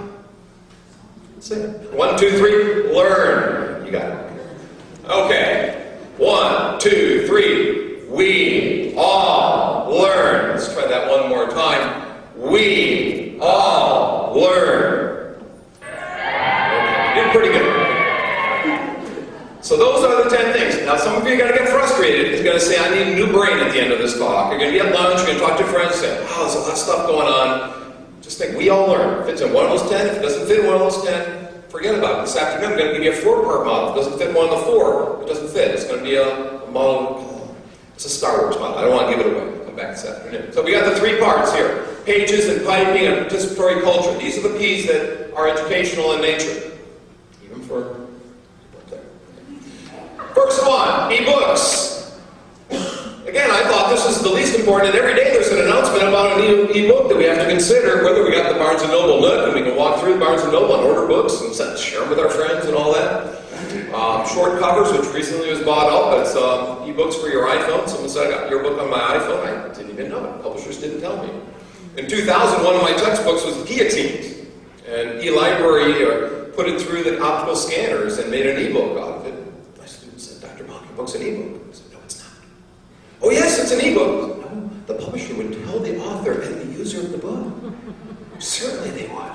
1, 2, 3, learn. You got it. Okay. 1, 2, 3, we all learn. Let's try that one more time. We all learn. Okay, you did pretty good. So those are the 10 things. Now some of you are going to get frustrated. You're going to say, I need a new brain at the end of this talk. You're going to be at lunch, you're going to talk to friends, say, wow, there's a lot of stuff going on. Just think, we all learn. If it fits in one of those 10, if it doesn't fit in one of those 10, forget about it. This afternoon I'm going to give you a 4-part model. If it doesn't fit in one of the 4, it doesn't fit. It's going to be a model, it's a Star Wars model. I don't want to give it away. Come back this afternoon. So we got the 3 parts here. Pages and piping and participatory culture. These are the P's that are educational in nature. Even for... First one, e-books. Again, I thought this was the least important, and every day there's an announcement about an e-book that we have to consider, whether we got the Barnes & Noble Nook, and we can walk through the Barnes & Noble and order books and share them with our friends and all that. Short covers, which recently was bought up as e-books for your iPhone. Someone said, I got your book on my iPhone. I didn't even know it. Publishers didn't tell me. In 2000, one of my textbooks was guillotined, and e-library put it through the optical scanners and made an e-book out of it. My student said, Dr. Bonk, your book's an e-book. I said, no, it's not. Oh, yes, it's an e-book. No, the publisher would tell the author and the user of the book. Certainly they would.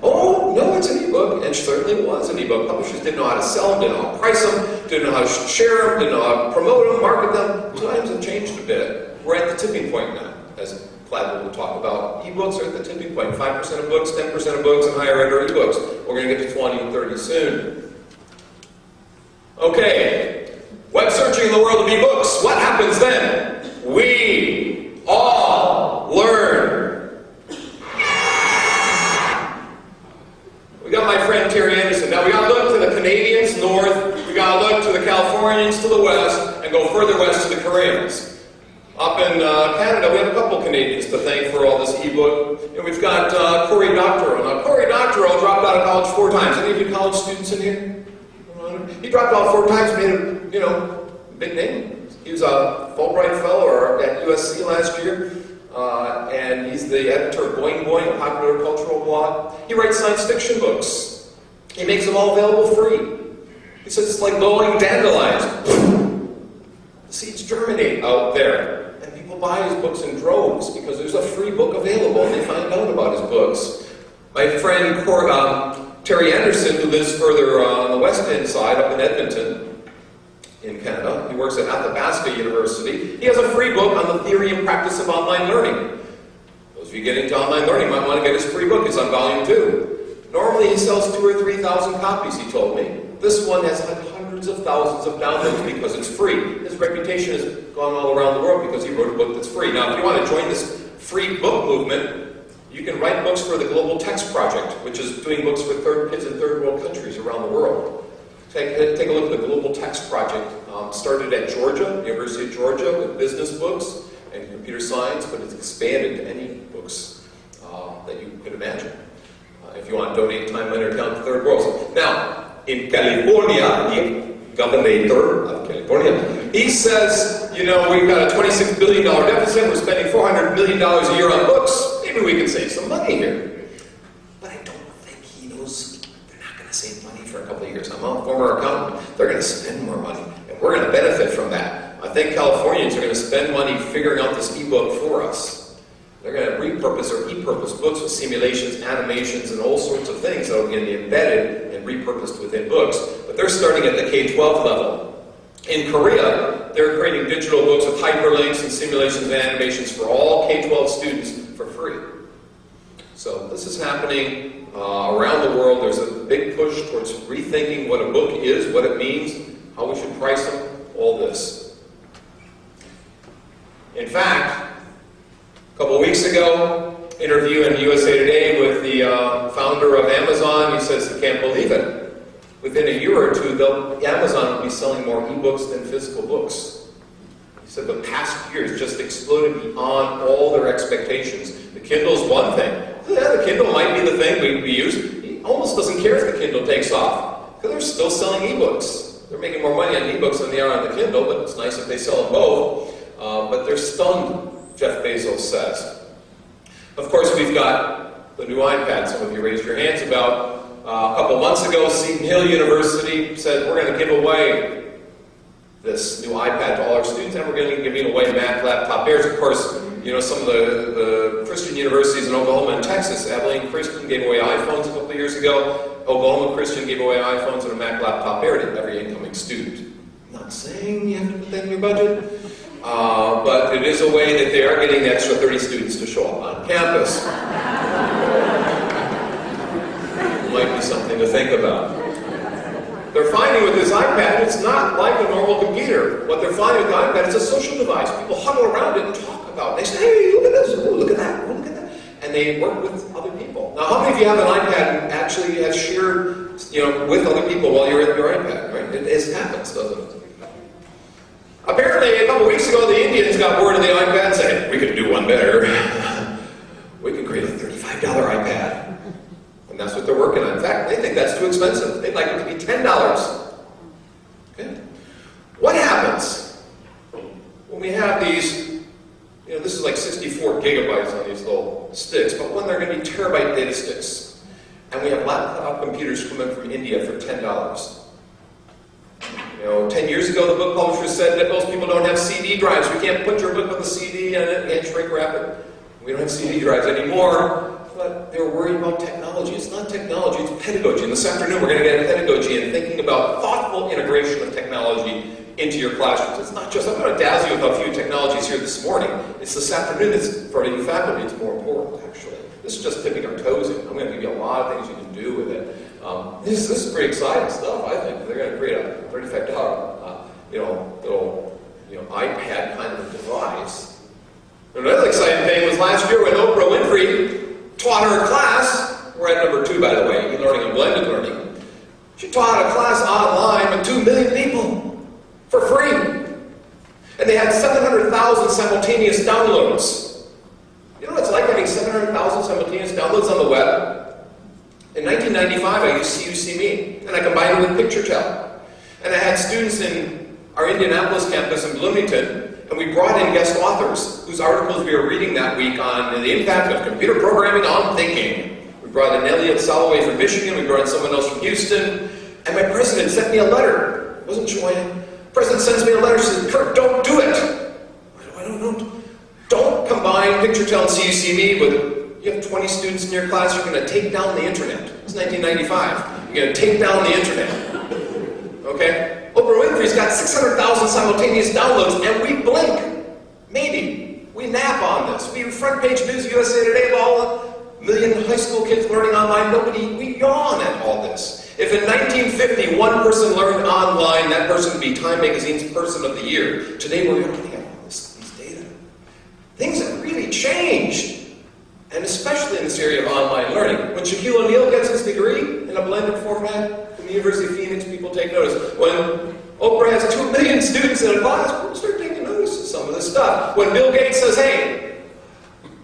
Oh, no, it's an e-book. And certainly it was an e-book. Publishers didn't know how to sell them, didn't know how to price them, didn't know how to share them, didn't know how to promote them, market them. Times have changed a bit. We're at the tipping point now, as Platt will talk about. E-books are at the tipping point. 5% of books, 10% of books, and higher end are e-books. We're going to get to 20 and 30 soon. Okay. Web searching in the world of e-books. What happens then? We all learn. We got my friend Terry Anderson. Now we got to look to the Canadians north, we got to look to the Californians to the west, and go further west to the Koreans. Up in Canada, we have a couple Canadians to thank for all this e-book. And we've got Cory Doctorow. Now, Cory Doctorow dropped out of college 4 times. Any of you college students in here? He dropped out 4 times, made a, big name. He was a Fulbright Fellow at USC last year. And he's the editor of Boing Boing, a popular cultural blog. He writes science fiction books. He makes them all available free. He says it's like blowing dandelions. The seeds germinate out there. And people buy his books in droves because there's a free book available and they find out about his books. My friend Terry Anderson, who lives further on the West End side, up in Edmonton, in Canada. He works at Athabasca University. He has a free book on the theory and practice of online learning. Those of you getting into online learning might want to get his free book. It's on volume 2. Normally he sells 2,000 or 3,000 copies, he told me. This one has had hundreds of thousands of downloads because it's free. His reputation has gone all around the world because he wrote a book that's free. Now, if you want to join this free book movement, you can write books for the Global Text Project, which is doing books for kids in third world countries around the world. Take a look at the Global Text Project. Started at Georgia, University of Georgia, with business books and computer science, but it's expanded to any books that you could imagine. If you want to donate time, money, or talent to third world. Now, in California, the governor of California, he says, we've got a $26 billion deficit, we're spending $400 million a year on books, maybe we can save some money here. But I don't think he knows they're not going to save money for a couple of years. I'm a former accountant. They're going to spend more money, and we're going to benefit from that. I think Californians are going to spend money figuring out this e-book for us. They're going to repurpose or e-purpose books with simulations, animations, and all sorts of things that are going to be embedded and repurposed within books. But they're starting at the K-12 level. In Korea, they're creating digital books with hyperlinks and simulations and animations for all K-12 students for free. So this is happening around the world. There's a big push towards rethinking what a book is, what it means, how we should price them, all this. In fact, a couple of weeks ago, interview in USA Today with the founder of Amazon. He says he can't believe it. Within a year or two, Amazon will be selling more e-books than physical books. He said the past years just exploded beyond all their expectations. The Kindle's one thing. Yeah, the Kindle might be the thing we use. He almost doesn't care if the Kindle takes off, because they're still selling e-books. They're making more money on e-books than they are on the Kindle, but it's nice if they sell them both. But they're stunned, Jeff Bezos says. Of course, we've got the new iPad. Some of you raised your hands about. A couple months ago, Seton Hill University said, we're going to give away this new iPad to all our students, and we're going to be giving away Mac laptop Airs. Of course, some of the Christian universities in Oklahoma and Texas, Abilene Christian gave away iPhones a couple of years ago. Oklahoma Christian gave away iPhones and a Mac laptop Air to every incoming student. I'm not saying you have to put that in your budget. But it is a way that they are getting the extra 30 students to show up on campus. might be something to think about. They're finding with this iPad, it's not like a normal computer. What they're finding with the iPad is a social device. People huddle around it and talk about it. They say, hey, look at this, oh, look at that, oh, look at that. And they work with other people. Now, how many of you have an iPad and actually have shared, with other people while you're at your iPad, right? It happens, doesn't it? Apparently, a couple weeks ago, the Indians got word of the iPad and said, we could do one better. We could create a $35 iPad. And that's what they're working on. In fact, they think that's too expensive. They'd like it to be $10. Okay? What happens when we have these, this is like 64 gigabytes on these little sticks, but when they're going to be terabyte data sticks, and we have laptop computers coming from India for $10. 10 years ago, the book publisher said that most people don't have CD drives. We can't put your book with a CD in it and shrink wrap it. We don't have CD drives anymore. But they're worried about technology. It's not technology, it's pedagogy. And this afternoon we're going to get into pedagogy and thinking about thoughtful integration of technology into your classrooms. It's not just, I'm going to dazzle you with a few technologies here this morning. It's this afternoon, for you faculty, it's more important, actually. This is just tipping our toes in. I'm going to give you a lot of things you can do with it. This is pretty exciting stuff, I think. They're going to create a $35, little, iPad kind of device. Another exciting thing was last year when Oprah Winfrey taught her class. We're at number 2, by the way, e-learning and blended learning. She taught a class online with 2 million people for free. And they had 700,000 simultaneous downloads. You know what it's like having 700,000 simultaneous downloads on the web? In 1995, I used CUCME, and I combined it with PictureTel. And I had students in our Indianapolis campus in Bloomington, and we brought in guest authors whose articles we were reading that week on the impact of computer programming on thinking. We brought in Elliot Soloway from Michigan, we brought in someone else from Houston, and my president sent me a letter. It wasn't Joanne. The president sends me a letter, she says, Curt, don't do it. I don't know. Don't combine PictureTel and CUCME with, you have 20 students in your class, you're going to take down the internet. It's 1995. You're going to take down the internet. Okay? Oprah Winfrey's got 600,000 simultaneous downloads, and we blink. Maybe. We nap on this. We front page news, USA Today, all a million high school kids learning online. We yawn at all this. If in 1950 one person learned online, that person would be Time Magazine's Person of the Year. Today we're looking at all these data. Things have really changed. And especially in this area of online learning. When Shaquille O'Neal gets his degree in a blended format from the University of Phoenix, people take notice. When Oprah has 2 million students in a class, people start taking notice of some of this stuff. When Bill Gates says, hey,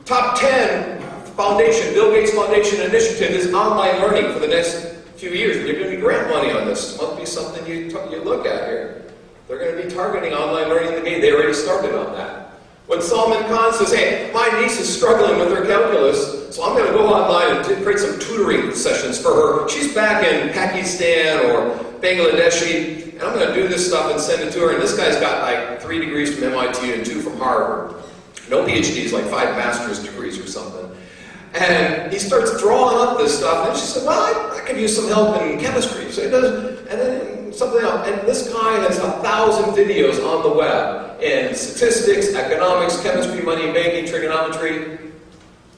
top 10 foundation, Bill Gates Foundation initiative is online learning for the next few years. They're going to be grant money on this. It must be something you look at here. They're going to be targeting online learning in the game. They already started on that. When Salman Khan says, hey, my niece is struggling with her calculus, so I'm going to go online and create some tutoring sessions for her. She's back in Pakistan or Bangladeshi, and I'm going to do this stuff and send it to her. And this guy's got like 3 degrees from MIT and 2 from Harvard. No PhDs, like 5 master's degrees or something. And he starts drawing up this stuff, and she said, well, I could use some help in chemistry. So he does, and then something else. And this guy has 1,000 videos on the web in statistics, economics, chemistry, money, banking, trigonometry.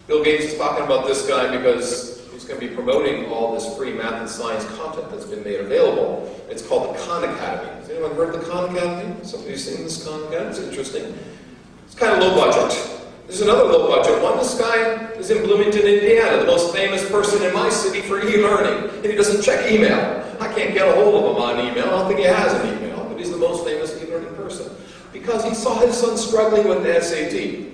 Bill Gates is talking about this guy because he's going to be promoting all this free math and science content that's been made available. It's called the Khan Academy. Has anyone heard of the Khan Academy? Somebody's seen this Khan Academy? It's interesting. It's kind of low budget. There's another low budget one. This guy is in Bloomington, Indiana, the most famous person in my city for e-learning. And he doesn't check email. I can't get a hold of him on email. I don't think he has an email, but he's the most famous e-learning person. Because he saw his son struggling with the SAT.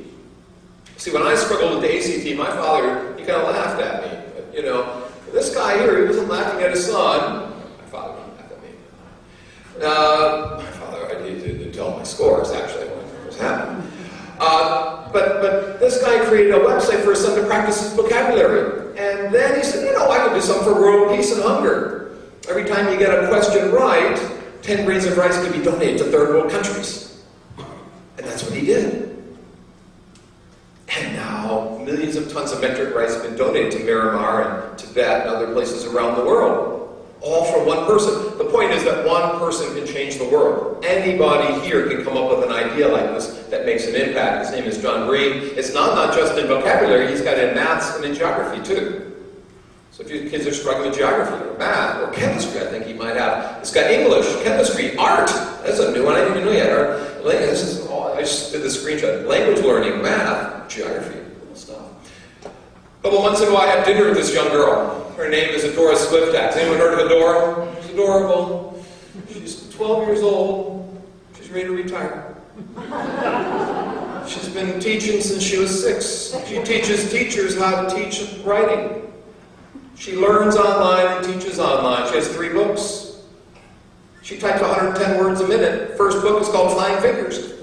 See, when I struggled with the ACT, my father, he kind of laughed at me. But, this guy here, he wasn't laughing at his son. My father didn't laugh at me. My father, I didn't tell my scores, actually, when it was happening. But this guy created a website for his son to practice his vocabulary. And then he said, I can do something for world peace and hunger. Every time you get a question right, 10 grains of rice can be donated to third world countries. And that's what he did. And now millions of tons of metric rice have been donated to Myanmar and Tibet and other places around the world. All from one person. The point is that one person can change the world. Anybody here can come up with an idea like this that makes an impact. His name is John Green. It's not just in vocabulary, he's got it in maths and in geography too. So if your kids are struggling with geography or math or chemistry, I think you might have. It's got English, chemistry, art. That's a new one. I didn't even know yet. This is all. I just did the screenshot. Language learning, math, geography, cool stuff. A couple months ago, I had dinner with this young girl. Her name is Adora Swiftax. Anyone heard of Adora? She's adorable. She's 12 years old. She's ready to retire. She's been teaching since she was 6. She teaches teachers how to teach writing. She learns online and teaches online. She has 3 books. She types 110 words a minute. First book is called Flying Fingers.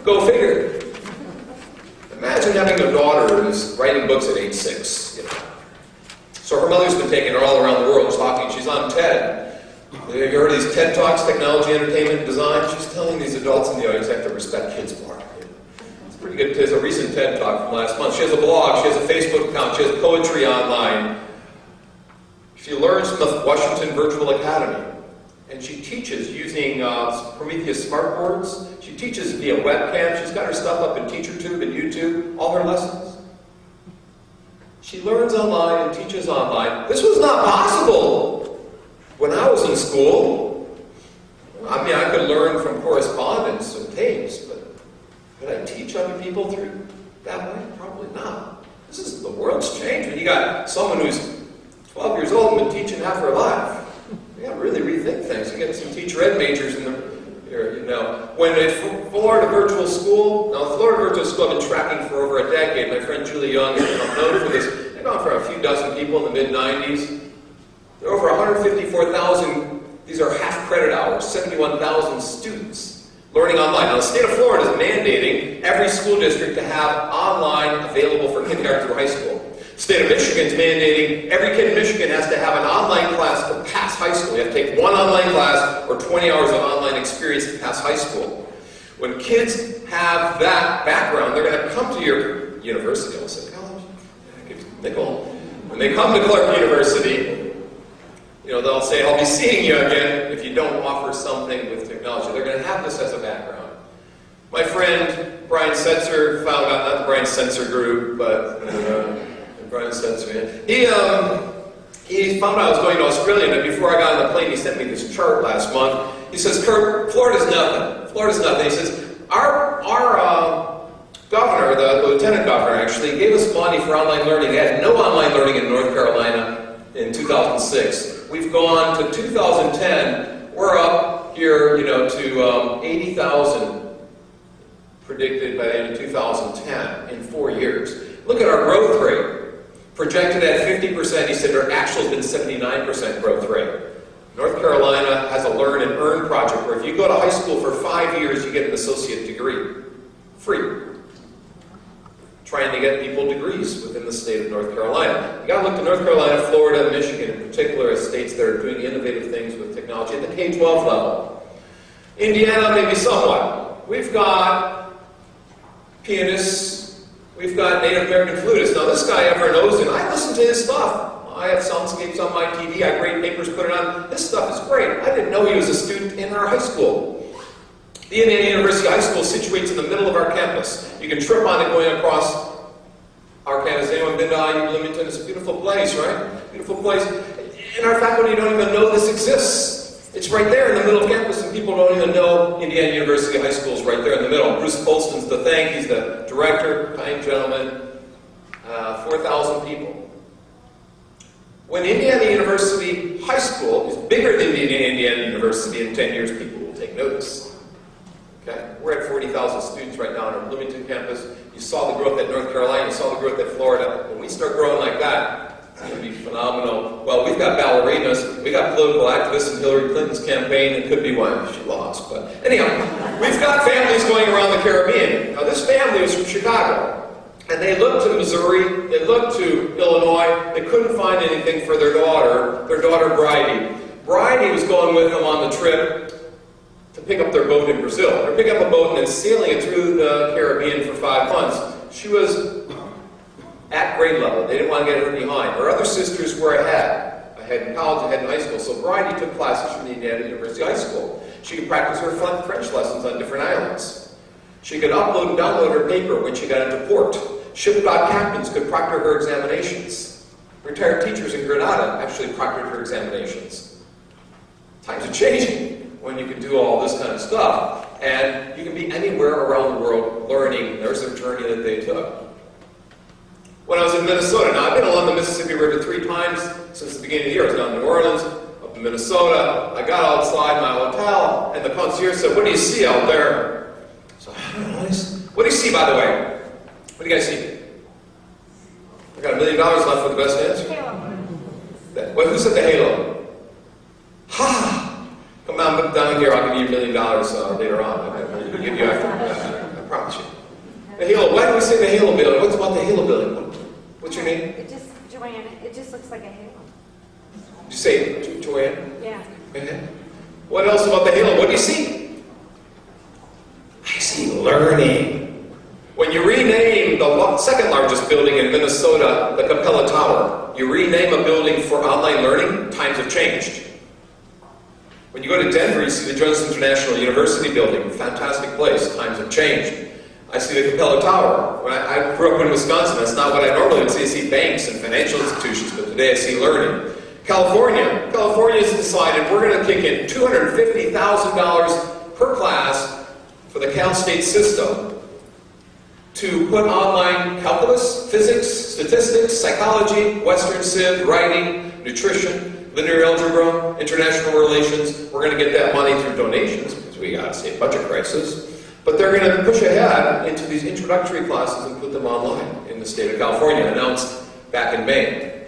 Go figure. Imagine having a daughter who's writing books at age 6. So her mother's been taking her all around the world talking. She's on TED. Have you heard of these TED Talks, Technology, Entertainment, Design? She's telling these adults in the audience they have to respect kids more. It's pretty good. There's a recent TED Talk from last month. She has a blog. She has a Facebook account. She has poetry online. She learns from the Washington Virtual Academy. And she teaches using Prometheus smartboards. She teaches via webcam. She's got her stuff up in TeacherTube and YouTube, all her lessons. She learns online and teaches online. This was not possible when I was in school. I mean, I could learn from correspondence and tapes, but could I teach other people through that way? Probably not. The world's changed. When you got someone who's 12 years old and been teaching half her life. You got to really rethink things. You get some teacher ed majors in here, When it's Florida Virtual School, now Florida Virtual School I've been tracking for over a decade. My friend Julie Young has been known for this. They've gone for a few dozen people in the mid-90s. There are over 154,000, these are half credit hours, 71,000 students learning online. Now the state of Florida is mandating every school district to have online available for kindergarten through high school. State of Michigan is mandating every kid in Michigan has to have an online class to pass high school. You have to take one online class or 20 hours of online experience to pass high school. When kids have that background, they're going to come to your university. I'll say college. Nickel. When they come to Clarke University, they'll say, I'll be seeing you again if you don't offer something with technology. They're going to have this as a background. My friend Brian Setzer found out, not the Brian Setzer group, but Brian Setzer, he found out I was going to Australia, and before I got on the plane, he sent me this chart last month. He says, Curt, Florida's nothing. Florida's nothing. He says, our governor, the lieutenant governor actually, gave us money for online learning. They had no online learning in North Carolina in 2006. We've gone to 2010. We're up here, to 80,000 predicted by the end of 2010 in 4 years. Look at our growth rate. Projected at 50%, he said our actual has been 79% growth rate. North Carolina has a learn and earn project where if you go to high school for 5 years, you get an associate degree. Free. Trying to get people degrees within the state of North Carolina. You got to look to North Carolina, Florida, Michigan in particular as states that are doing innovative things with technology at the K-12 level. Indiana, maybe somewhat. We've got pianists. We've got Native American flutists. Now this guy Everett Ozen, I listen to his stuff. I have soundscapes on my TV. I grade papers, put it on. This stuff is great. I didn't know he was a student in our high school. The Indiana University High School situates in the middle of our campus. You can trip on it going across our campus. Anyone been to IU Bloomington? It's a beautiful place, right? Beautiful place. And our faculty don't even know this exists. It's right there in the middle of campus, and people don't even know Indiana University High School is right there in the middle. Bruce Colston's to thank. He's the director, kind gentleman. 4,000 people. When Indiana University High School is bigger than Indiana University in 10 years, people will take notice. Okay? We're at 40,000 students right now on our Bloomington campus. You saw the growth at North Carolina. You saw the growth at Florida. When we start growing like that, it's going to be phenomenal. Well, we've got ballerinas. We got political activists in Hillary Clinton's campaign. It could be why she lost. But anyhow, we've got families going around the Caribbean. Now, this family was from Chicago. And they looked to Missouri. They looked to Illinois. They couldn't find anything for their daughter Bridie. Bridie was going with them on the trip to pick up their boat in Brazil. They're picking up a boat and then sailing it through the Caribbean for 5 months. She was at grade level. They didn't want to get her behind. Her other sisters were ahead in college, ahead in high school. So Bridie took classes from the Indiana University High School. She could practice her French lessons on different islands. She could upload and download her paper when she got into port. Ship dock captains could proctor her examinations. Retired teachers in Grenada actually proctored her examinations. Times are changing when you can do all this kind of stuff. And you can be anywhere around the world learning. There's their journey that they took. When I was in Minnesota, now I've been along the Mississippi River 3 times since the beginning of the year. I was down in New Orleans, up in Minnesota. I got outside my hotel, and the concierge said, "What do you see out there?" So I don't know. What do you see, by the way? What do you guys see? I got $1 million left for the best answer. Halo. Who said the halo? Ha! Come on down here. I'll give you $1 million later on. I'll give you after. I promise you. The halo. Why do we say the halo building? What's about the halo building? What's your name? Joanne, it just looks like a halo. Did you say Joanne? Yeah. Okay. What else about the halo? What do you see? I see learning. When you rename the second largest building in Minnesota, the Capella Tower, you rename a building for online learning, times have changed. When you go to Denver, you see the Jones International University building, fantastic place, times have changed. I see the Capella Tower. When I grew up in Wisconsin, that's not what I normally would see. I see banks and financial institutions, but today I see learning. California's decided we're going to kick in $250,000 per class for the Cal State system to put online calculus, physics, statistics, psychology, Western Civ, writing, nutrition, linear algebra, international relations. We're going to get that money through donations because we got to save budget crisis. But they're going to push ahead into these introductory classes and put them online in the state of California, announced back in May.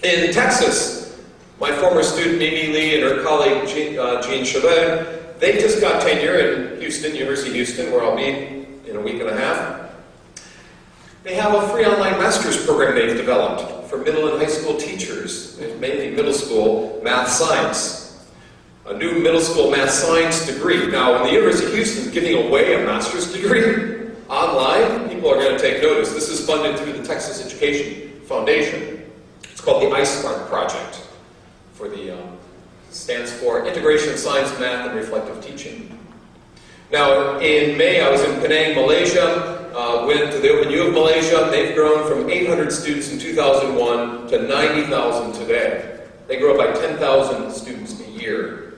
In Texas, my former student Mimi Lee and her colleague Jean Chavin, they just got tenure in Houston, University of Houston, where I'll be in a week and a half. They have a free online master's program they've developed for middle and high school teachers, mainly middle school math science. A new middle school math science degree. Now, when the University of Houston is giving away a master's degree online, people are going to take notice. This is funded through the Texas Education Foundation. It's called the iSpark Project. Stands for Integration of Science, Math, and Reflective Teaching. Now, in May, I was in Penang, Malaysia. Went to the Open U of Malaysia. They've grown from 800 students in 2001 to 90,000 today. They grow by 10,000 students a year.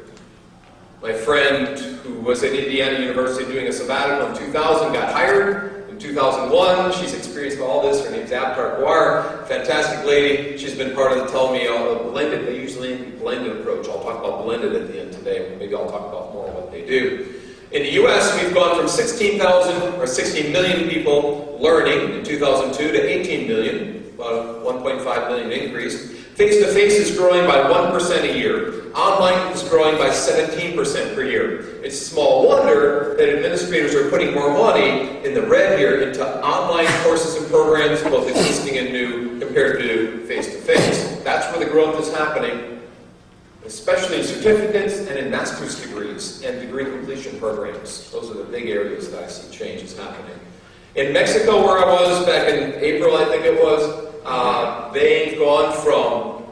My friend, who was at Indiana University doing a sabbatical in 2000, got hired in 2001. She's experienced all this. Her name's Abtar Kawar, fantastic lady. She's been part of the blended. They usually blended approach. I'll talk about blended at the end today. Maybe I'll talk about more what they do. In the U.S., we've gone from 16 million people learning in 2002 to 18 million, about a 1.5 million increase. Face-to-face is growing by 1% a year. Online is growing by 17% per year. It's small wonder that administrators are putting more money in the red here into online courses and programs, both existing and new, compared to face-to-face. That's where the growth is happening, especially in certificates and in master's degrees and degree completion programs. Those are the big areas that I see changes happening. In Mexico, where I was back in April, I think it was, they've gone from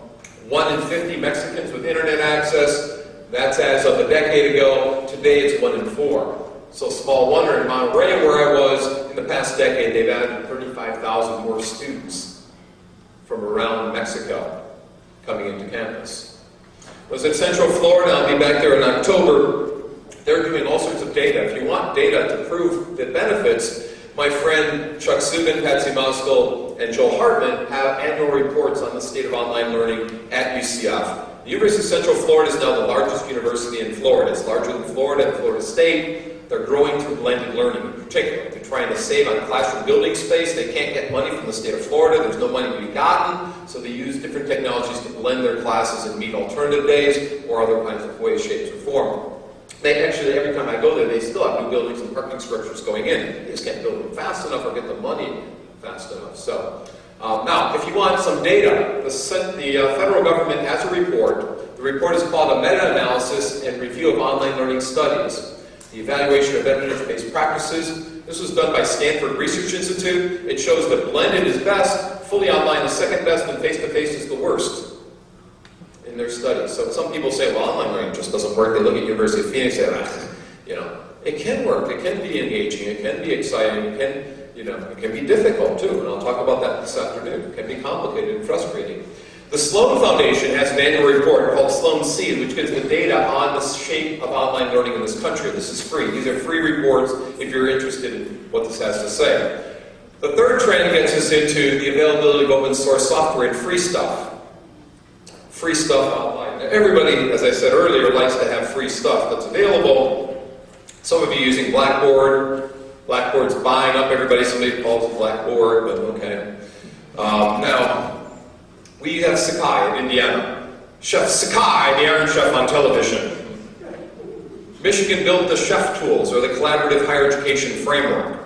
1 in 50 Mexicans with internet access. That's as of a decade ago. Today it's 1 in 4. So small wonder in Monterey, where I was, in the past decade, they've added 35,000 more students from around Mexico coming into campus. I was at Central Florida. I'll be back there in October. They're doing all sorts of data. If you want data to prove the benefits, my friend Chuck Zubin, Patsy Moskal, and Joel Hartman have annual reports on the state of online learning at UCF. The University of Central Florida is now the largest university in Florida. It's larger than Florida and Florida State. They're growing through blended learning in particular. They're trying to save on classroom building space. They can't get money from the state of Florida. There's no money to be gotten. So they use different technologies to blend their classes and meet alternative days or other kinds of ways, shapes, or form. They actually, every time I go there, they still have new buildings and parking structures going in. They just can't build them fast enough or get the money fast enough. So, now, if you want some data, the federal government has a report. The report is called a meta-analysis and review of online learning studies. The evaluation of evidence-based practices. This was done by Stanford Research Institute. It shows that blended is best, fully online is second best, and face-to-face is the worst in their studies. So some people say, well, online learning just doesn't work. They look at University of Phoenix and say, it can work. It can be engaging. It can be exciting. It can it can be difficult too, and I'll talk about that this afternoon. It can be complicated and frustrating. The Sloan Foundation has an annual report called Sloan Seed, which gives the data on the shape of online learning in this country. This is free. These are free reports if you're interested in what this has to say. The third trend gets us into the availability of open source software and free stuff. Free stuff online. Now, everybody, as I said earlier, likes to have free stuff that's available. Some of you using Blackboard. Blackboard's buying up everybody. Somebody calls it Blackboard, but okay. Now, we have Sakai in Indiana. Chef Sakai, the Iron Chef on television. Michigan built the Chef Tools, or the Collaborative Higher Education Framework.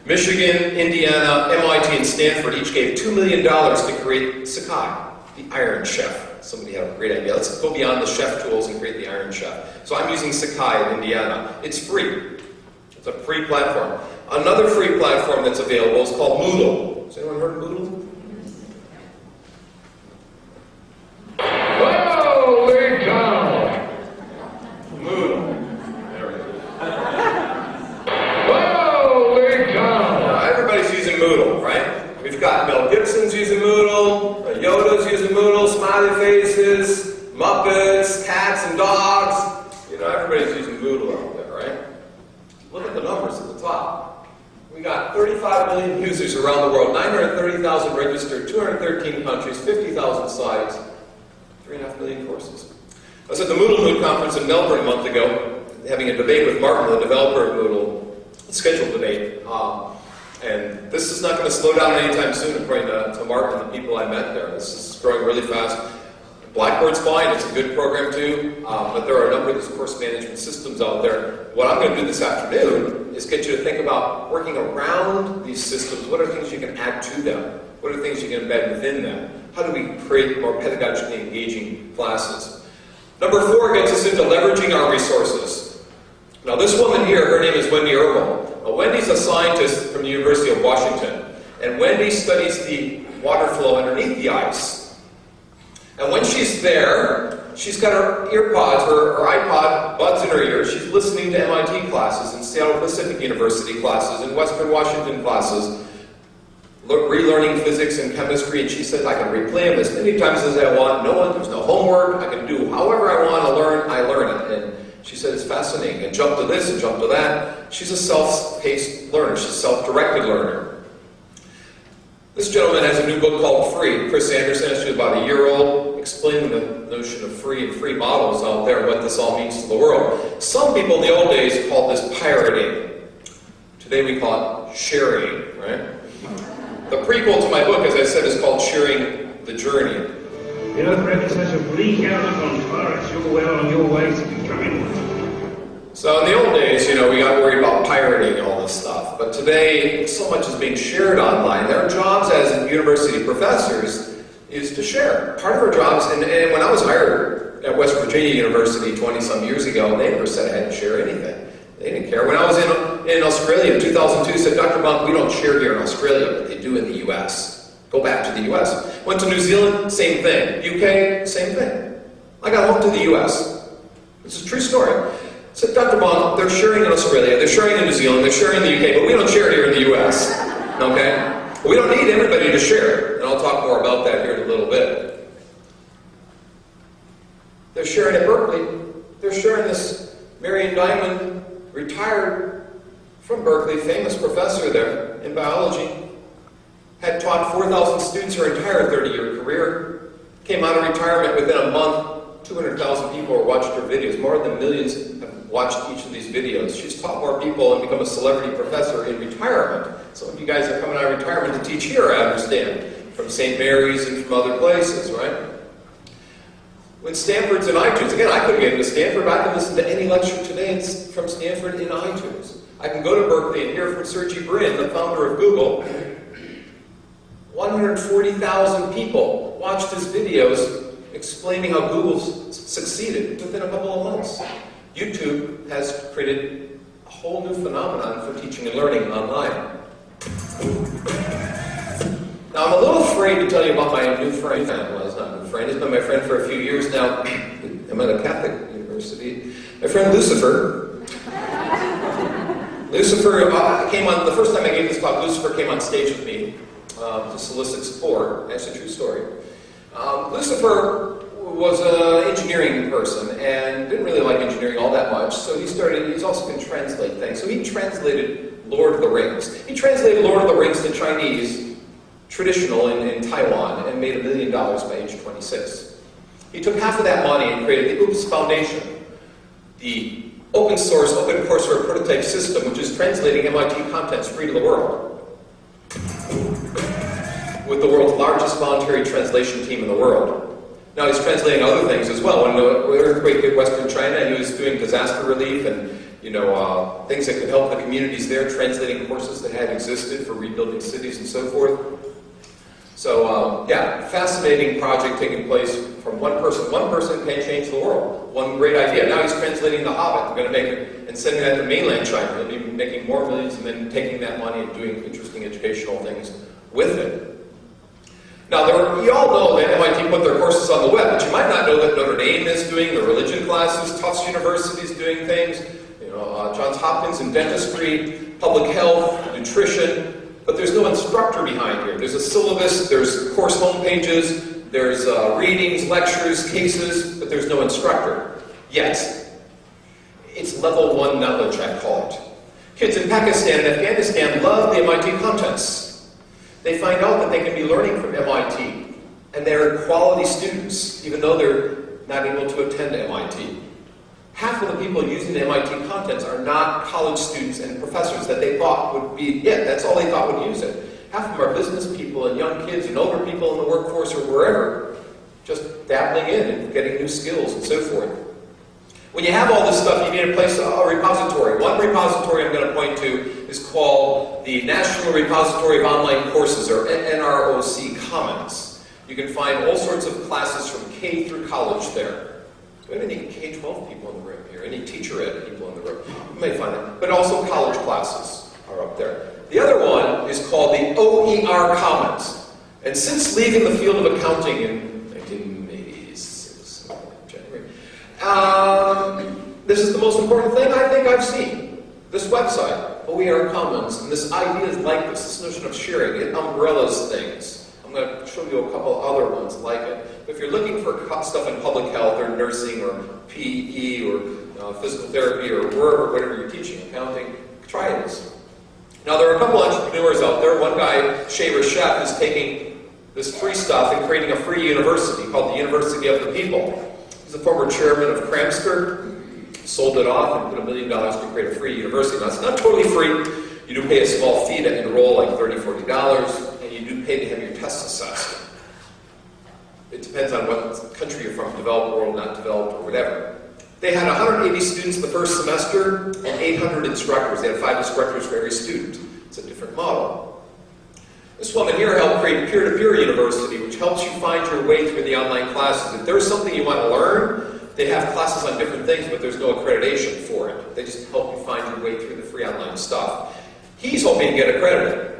Michigan, Indiana, MIT, and Stanford each gave $2 million to create Sakai, the Iron Chef. Somebody had a great idea. Let's go beyond the Chef Tools and create the Iron Chef. So I'm using Sakai in Indiana. It's free. It's a free platform. Another free platform that's available is called Moodle. Has anyone heard of Moodle? Holy cow! Moodle. There we go. Holy cow! Everybody's using Moodle, right? We've got Mel Gibson's using Moodle, Yoda's using Moodle, smiley faces, Muppets, cats and dogs. Everybody's using Moodle out there, right? Look at the numbers at the top. We got 35 million users around the world, 930,000 registered, 213 countries, 50,000 sites, 3.5 million courses. I was at the Moodle Mood conference in Melbourne a month ago, having a debate with Martin, the developer of Moodle, a scheduled debate. And this is not going to slow down anytime soon, according to Martin and the people I met there. This is growing really fast. Blackboard's fine, it's a good program too, but there are a number of these course management systems out there. What I'm going to do this afternoon is get you to think about working around these systems. What are things you can add to them? What are things you can embed within them? How do we create more pedagogically engaging classes? Number 4 gets us into leveraging our resources. Now this woman here, her name is Wendy Earble. Now, Wendy's a scientist from the University of Washington, and Wendy studies the water flow underneath the ice. And when she's there, she's got her earpods, her iPod buds in her ears. She's listening to MIT classes and Seattle Pacific University classes and Western Washington classes, relearning physics and chemistry, and she says, I can replay them as many times as I want. There's no homework. I can do however I want to learn, I learn it. And she said, it's fascinating. And jump to this and jump to that. She's a self-paced learner. She's a self-directed learner. This gentleman has a new book called Free. Chris Anderson, is about a year old, explaining the notion of free and free models out there and what this all means to the world. Some people in the old days called this pirating. Today we call it sharing, right? The prequel to my book, as I said, is called Sharing the Journey. Professor, bleak outlook on pirates. You're well on your way to becoming one. So in the old days, we got worried about pirating and all this stuff. But today, so much is being shared online. Their jobs as university professors is to share. Part of our jobs, and when I was hired at West Virginia University 20-some years ago, they never said I had to share anything. They didn't care. When I was in Australia in 2002, said, Dr. Bonk, we don't share here in Australia, but they do in the U.S. Go back to the U.S. Went to New Zealand, same thing. UK, same thing. I got home to the U.S. This is a true story. Said, Dr. Bonk, they're sharing in Australia, they're sharing in New Zealand, they're sharing in the UK, but we don't share here in the U.S. Okay? But we don't need everybody to share. And I'll talk more about that here in a little bit. They're sharing at Berkeley. They're sharing this Marion Diamond, retired from Berkeley, famous professor there in biology, had taught 4,000 students her entire 30-year career, came out of retirement within a month. 200,000 people have watched her videos. More than millions have watched each of these videos. She's taught more people and become a celebrity professor in retirement. Some of you guys are coming out of retirement to teach here, I understand, from St. Mary's and from other places, right? When Stanford's in iTunes, again, I couldn't get into Stanford, I can listen to any lecture today from Stanford in iTunes. I can go to Berkeley and hear from Sergey Brin, the founder of Google. 140,000 people watched his videos explaining how Google succeeded within a couple of months. YouTube has created a whole new phenomenon for teaching and learning online. Now, I'm a little afraid to tell you about my new friend. Well, he's not a new friend. He's been my friend for a few years now. I'm at a Catholic university. My friend Lucifer. Lucifer came on, the first time I gave this talk, Lucifer came on stage with me to solicit support. That's a true story. Lucifer was an engineering person and didn't really like engineering all that much, so he's also can translate things. So he translated Lord of the Rings. He translated Lord of the Rings to Chinese, traditional in Taiwan, and made $1 million by age 26. He took half of that money and created the OOPS Foundation, the open source, open courseware prototype system, which is translating MIT contents free to the world, with the world's largest voluntary translation team in the world. Now he's translating other things as well. When the earthquake hit Western China, he was doing disaster relief and things that could help the communities there, translating courses that had existed for rebuilding cities and so forth. So fascinating project taking place from one person. One person can change the world. One great idea. Now he's translating The Hobbit. We're going to make it and sending that to mainland China. He'll be making more millions and then taking that money and doing interesting educational things with it. Now, you all know that MIT put their courses on the web, but you might not know that Notre Dame is doing the religion classes, Tufts University is doing things, Johns Hopkins in dentistry, public health, nutrition, but there's no instructor behind here. There's a syllabus, there's course homepages, there's readings, lectures, cases, but there's no instructor yet. It's level 1 knowledge, I call it. Kids in Pakistan and Afghanistan love the MIT contents. They find out that they can be learning from MIT, and they're quality students, even though they're not able to attend MIT. Half of the people using the MIT contents are not college students and professors that they thought would be it. That's all they thought would use it. Half of them are business people and young kids and older people in the workforce or wherever, just dabbling in and getting new skills and so forth. When you have all this stuff, you need a place, a repository. One repository I'm going to point to is called the National Repository of Online Courses, or NROC Commons. You can find all sorts of classes from K through college there. Do we have any K-12 people in the room here? Any teacher ed people in the room? You may find it. But also college classes are up there. The other one is called the OER Commons. And since leaving the field of accounting in 1986, January, this is the most important thing I think I've seen. This website, OER Commons, and this idea is like this notion of sharing, it umbrellas things. I'm going to show you a couple other ones like it. If you're looking for stuff in public health or nursing or PE or physical therapy or wherever, whatever you're teaching, accounting, try this. Now there are a couple entrepreneurs out there. One guy, Shaver Chef, is taking this free stuff and creating a free university called the University of the People. He's a former chairman of Cramsker, sold it off and put $1 million to create a free university. Now it's not totally free. You do pay a small fee to enroll, like $30, $40, and you do pay to have your tests assessed. It depends on what country you're from, developed world, not developed, or whatever. They had 180 students the first semester and 800 instructors. They had 5 instructors for every student. It's a different model. This woman here helped create peer-to-peer university, which helps you find your way through the online classes. If there's something you want to learn, they have classes on different things, but there's no accreditation for it. They just help you find your way through the free online stuff. He's hoping to get accredited.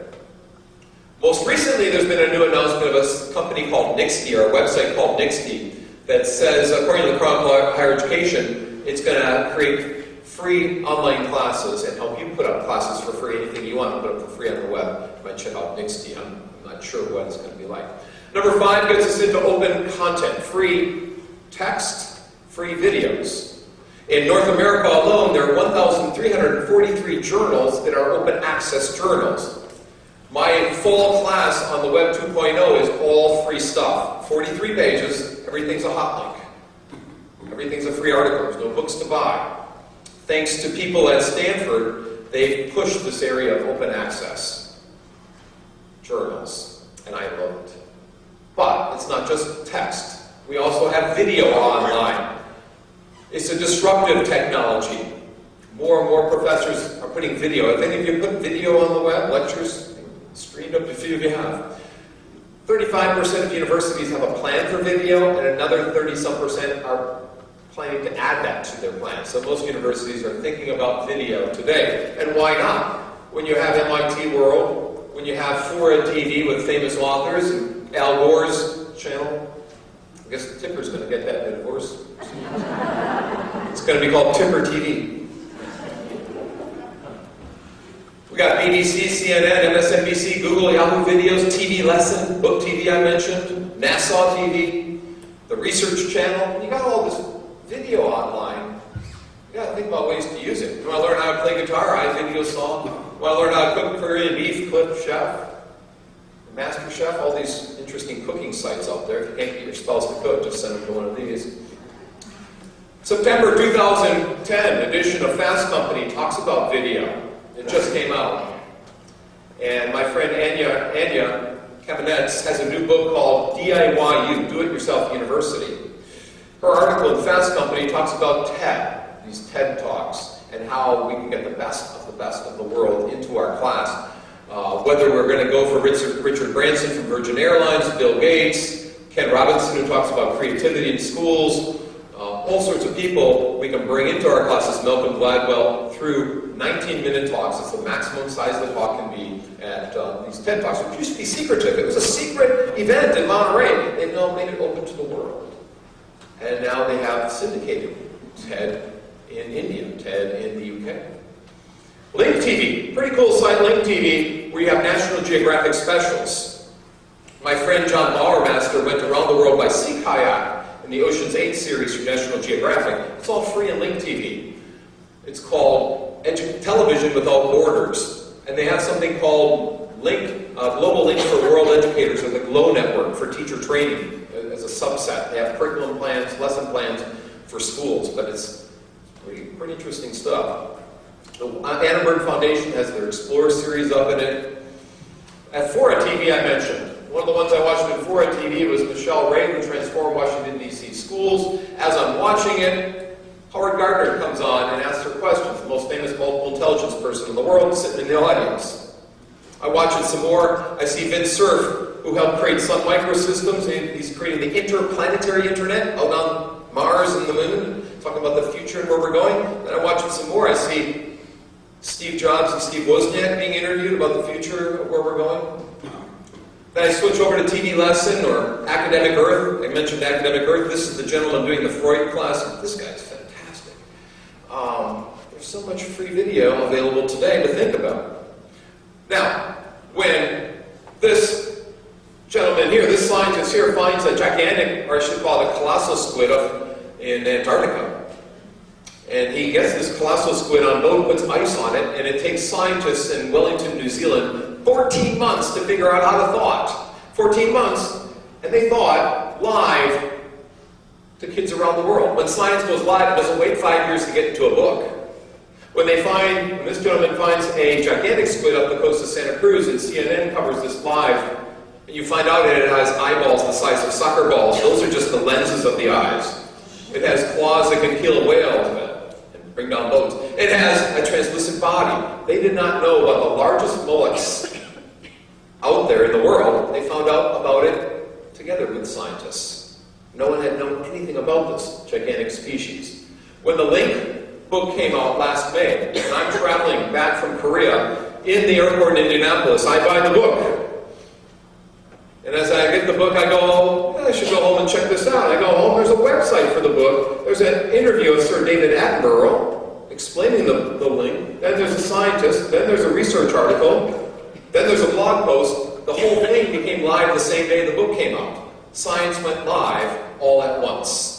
Most recently, there's been a new announcement of a company called Nixty, or a website called Nixty, that says, according to the Chronicle of Higher Education, it's going to create free online classes and help you put up classes for free. Anything you want to put up for free on the web. You might check out Nixty. I'm not sure what it's going to be like. Number 5 gets us into open content. Free text, free videos. In North America alone, there are 1,343 journals that are open access journals. My full class on the Web 2.0 is all free stuff. 43 pages, everything's a hot link. Everything's a free article, there's no books to buy. Thanks to people at Stanford, they've pushed this area of open access journals, and I love it. But it's not just text. We also have video online. It's a disruptive technology. More and more professors are putting video. Have any of you put video on the web, lectures? Streamed up, a few of you have. 35% of universities have a plan for video, and another 30-some% are planning to add that to their plan. So most universities are thinking about video today. And why not? When you have MIT World, when you have Fora TV with famous authors, and Al Gore's channel, I guess Tipper's going to get that bit, of course. It's going to be called Tipper TV. We got BBC, CNN, MSNBC, Google, Yahoo Videos, TV Lesson, Book TV I mentioned, NASA TV, the Research Channel. You got all this video online. You got to think about ways to use it. You want to learn how to play guitar? iVideo song. You want to learn how to cook Korean beef? Clip Chef, Master Chef. All these interesting cooking sites out there. If you can't get your spouse to cook, just send them to one of these. September 2010 edition of Fast Company talks about video. It just came out. And my friend Anya Kamenetz has a new book called DIYU, Do It Yourself University. Her article in Fast Company talks about TED, these TED Talks, and how we can get the best of the world into our class. Whether we're going to go for Richard Branson from Virgin Airlines, Bill Gates, Ken Robinson who talks about creativity in schools, all sorts of people we can bring into our classes, Malcolm Gladwell, through 19-minute talks. It's the maximum size the talk can be at these TED Talks, which used to be secretive. It was a secret event in Monterey. They've now made it open to the world. And now they have syndicated TED in India, TED in the UK. Link TV, pretty cool site, Link TV, where you have National Geographic specials. My friend John Bauermaster went around the world by sea kayak in the Ocean's 8 series from National Geographic. It's all free on Link TV. It's called Television Without Borders. And they have something called Link, Global Link for World Educators, or the GLOW Network for teacher training as a subset. They have curriculum plans, lesson plans for schools, but it's pretty interesting stuff. The Annenberg Foundation has their Explorer series up in it. At Fora TV I mentioned. One of the ones I watched at Fora TV was Michelle Ray, who transformed Washington, D.C. schools. As I'm watching it, Howard Gardner comes on and asks her questions, the most famous multiple intelligence person in the world, sitting in the audience. I watch it some more. I see Vince Cerf, who helped create Sun Microsystems. He's creating the interplanetary internet out on Mars and the moon, talking about the future and where we're going. Then I watch it some more. I see Steve Jobs and Steve Wozniak being interviewed about the future of where we're going. Then I switch over to TV Lesson or Academic Earth. I mentioned Academic Earth. This is the gentleman doing the Freud class. This guy's fantastic. There's so much free video available today to think about. Now, when this gentleman here, this scientist here, finds a gigantic, or I should call it a colossal squid up in Antarctica, and he gets this colossal squid on boat, puts ice on it, and it takes scientists in Wellington, New Zealand, 14 months to figure out how to thaw it. 14 months, and they thaw it live to kids around the world. When science goes live, it doesn't wait 5 years to get into a book. When this gentleman finds a gigantic squid up the coast of Santa Cruz, and CNN covers this live, and you find out that it has eyeballs the size of soccer balls. Those are just the lenses of the eyes. It has claws that can kill a whale and bring down boats. It has a translucent body. They did not know about the largest mollusks out there in the world. They found out about it together with scientists. No one had known anything about this gigantic species. When the Link book came out last May, and I'm traveling back from Korea, in the airport in Indianapolis, I buy the book. And as I get the book, I go, I should go home and check this out. I go home, there's a website for the book. There's an interview with Sir David Attenborough explaining the link. Then there's a scientist. Then there's a research article. Then there's a blog post. The whole thing became live the same day the book came out. Science went live all at once.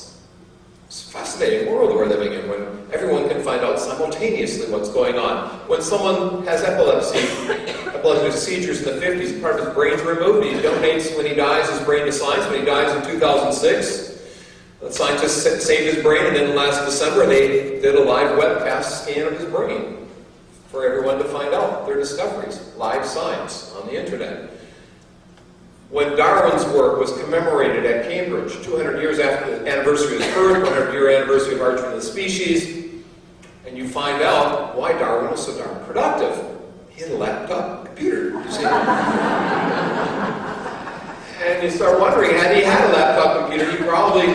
It's a fascinating world we're living in when everyone can find out simultaneously what's going on. When someone has epileptic seizures in the 50s, part of his brain's removed. He donates when he dies his brain to science. When he dies in 2006, the scientists saved his brain, and then last December they did a live webcast scan of his brain for everyone to find out their discoveries. Live science on the internet. When Darwin's work was commemorated at Cambridge, 200 years after the anniversary of his birth, 100-year anniversary of Origin of the Species, and you find out why Darwin was so darn productive. He had a laptop computer, you see. And you start wondering, had he had a laptop computer, he probably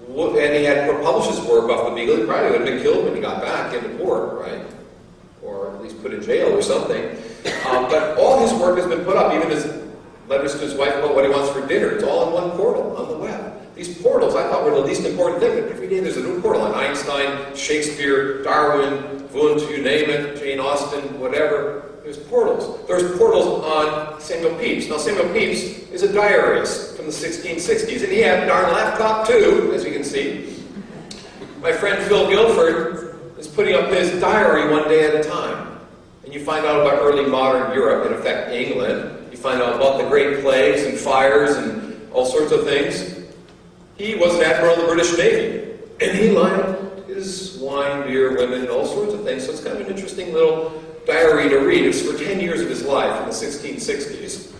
would, and he had published his work off the Beagle, he probably would have been killed when he got back into port, right? Or at least put in jail or something. But all his work has been put up, even his letters to his wife about what he wants for dinner. It's all in one portal on the web. These portals, I thought, were the least important thing. But every day there's a new portal on Einstein, Shakespeare, Darwin, Wundt, you name it, Jane Austen, whatever. there's portals. There's portals on Samuel Pepys. Now, Samuel Pepys is a diarist from the 1660s, and he had a darn laptop too, as you can see. My friend Phil Guilford is putting up his diary one day at a time. And you find out about early modern Europe, in effect England. You find out about the Great Plagues and fires and all sorts of things. He was an admiral of the British Navy, and he lined up his wine, beer, women, and all sorts of things. So it's kind of an interesting little diary to read. It was for 10 years of his life in the 1660s.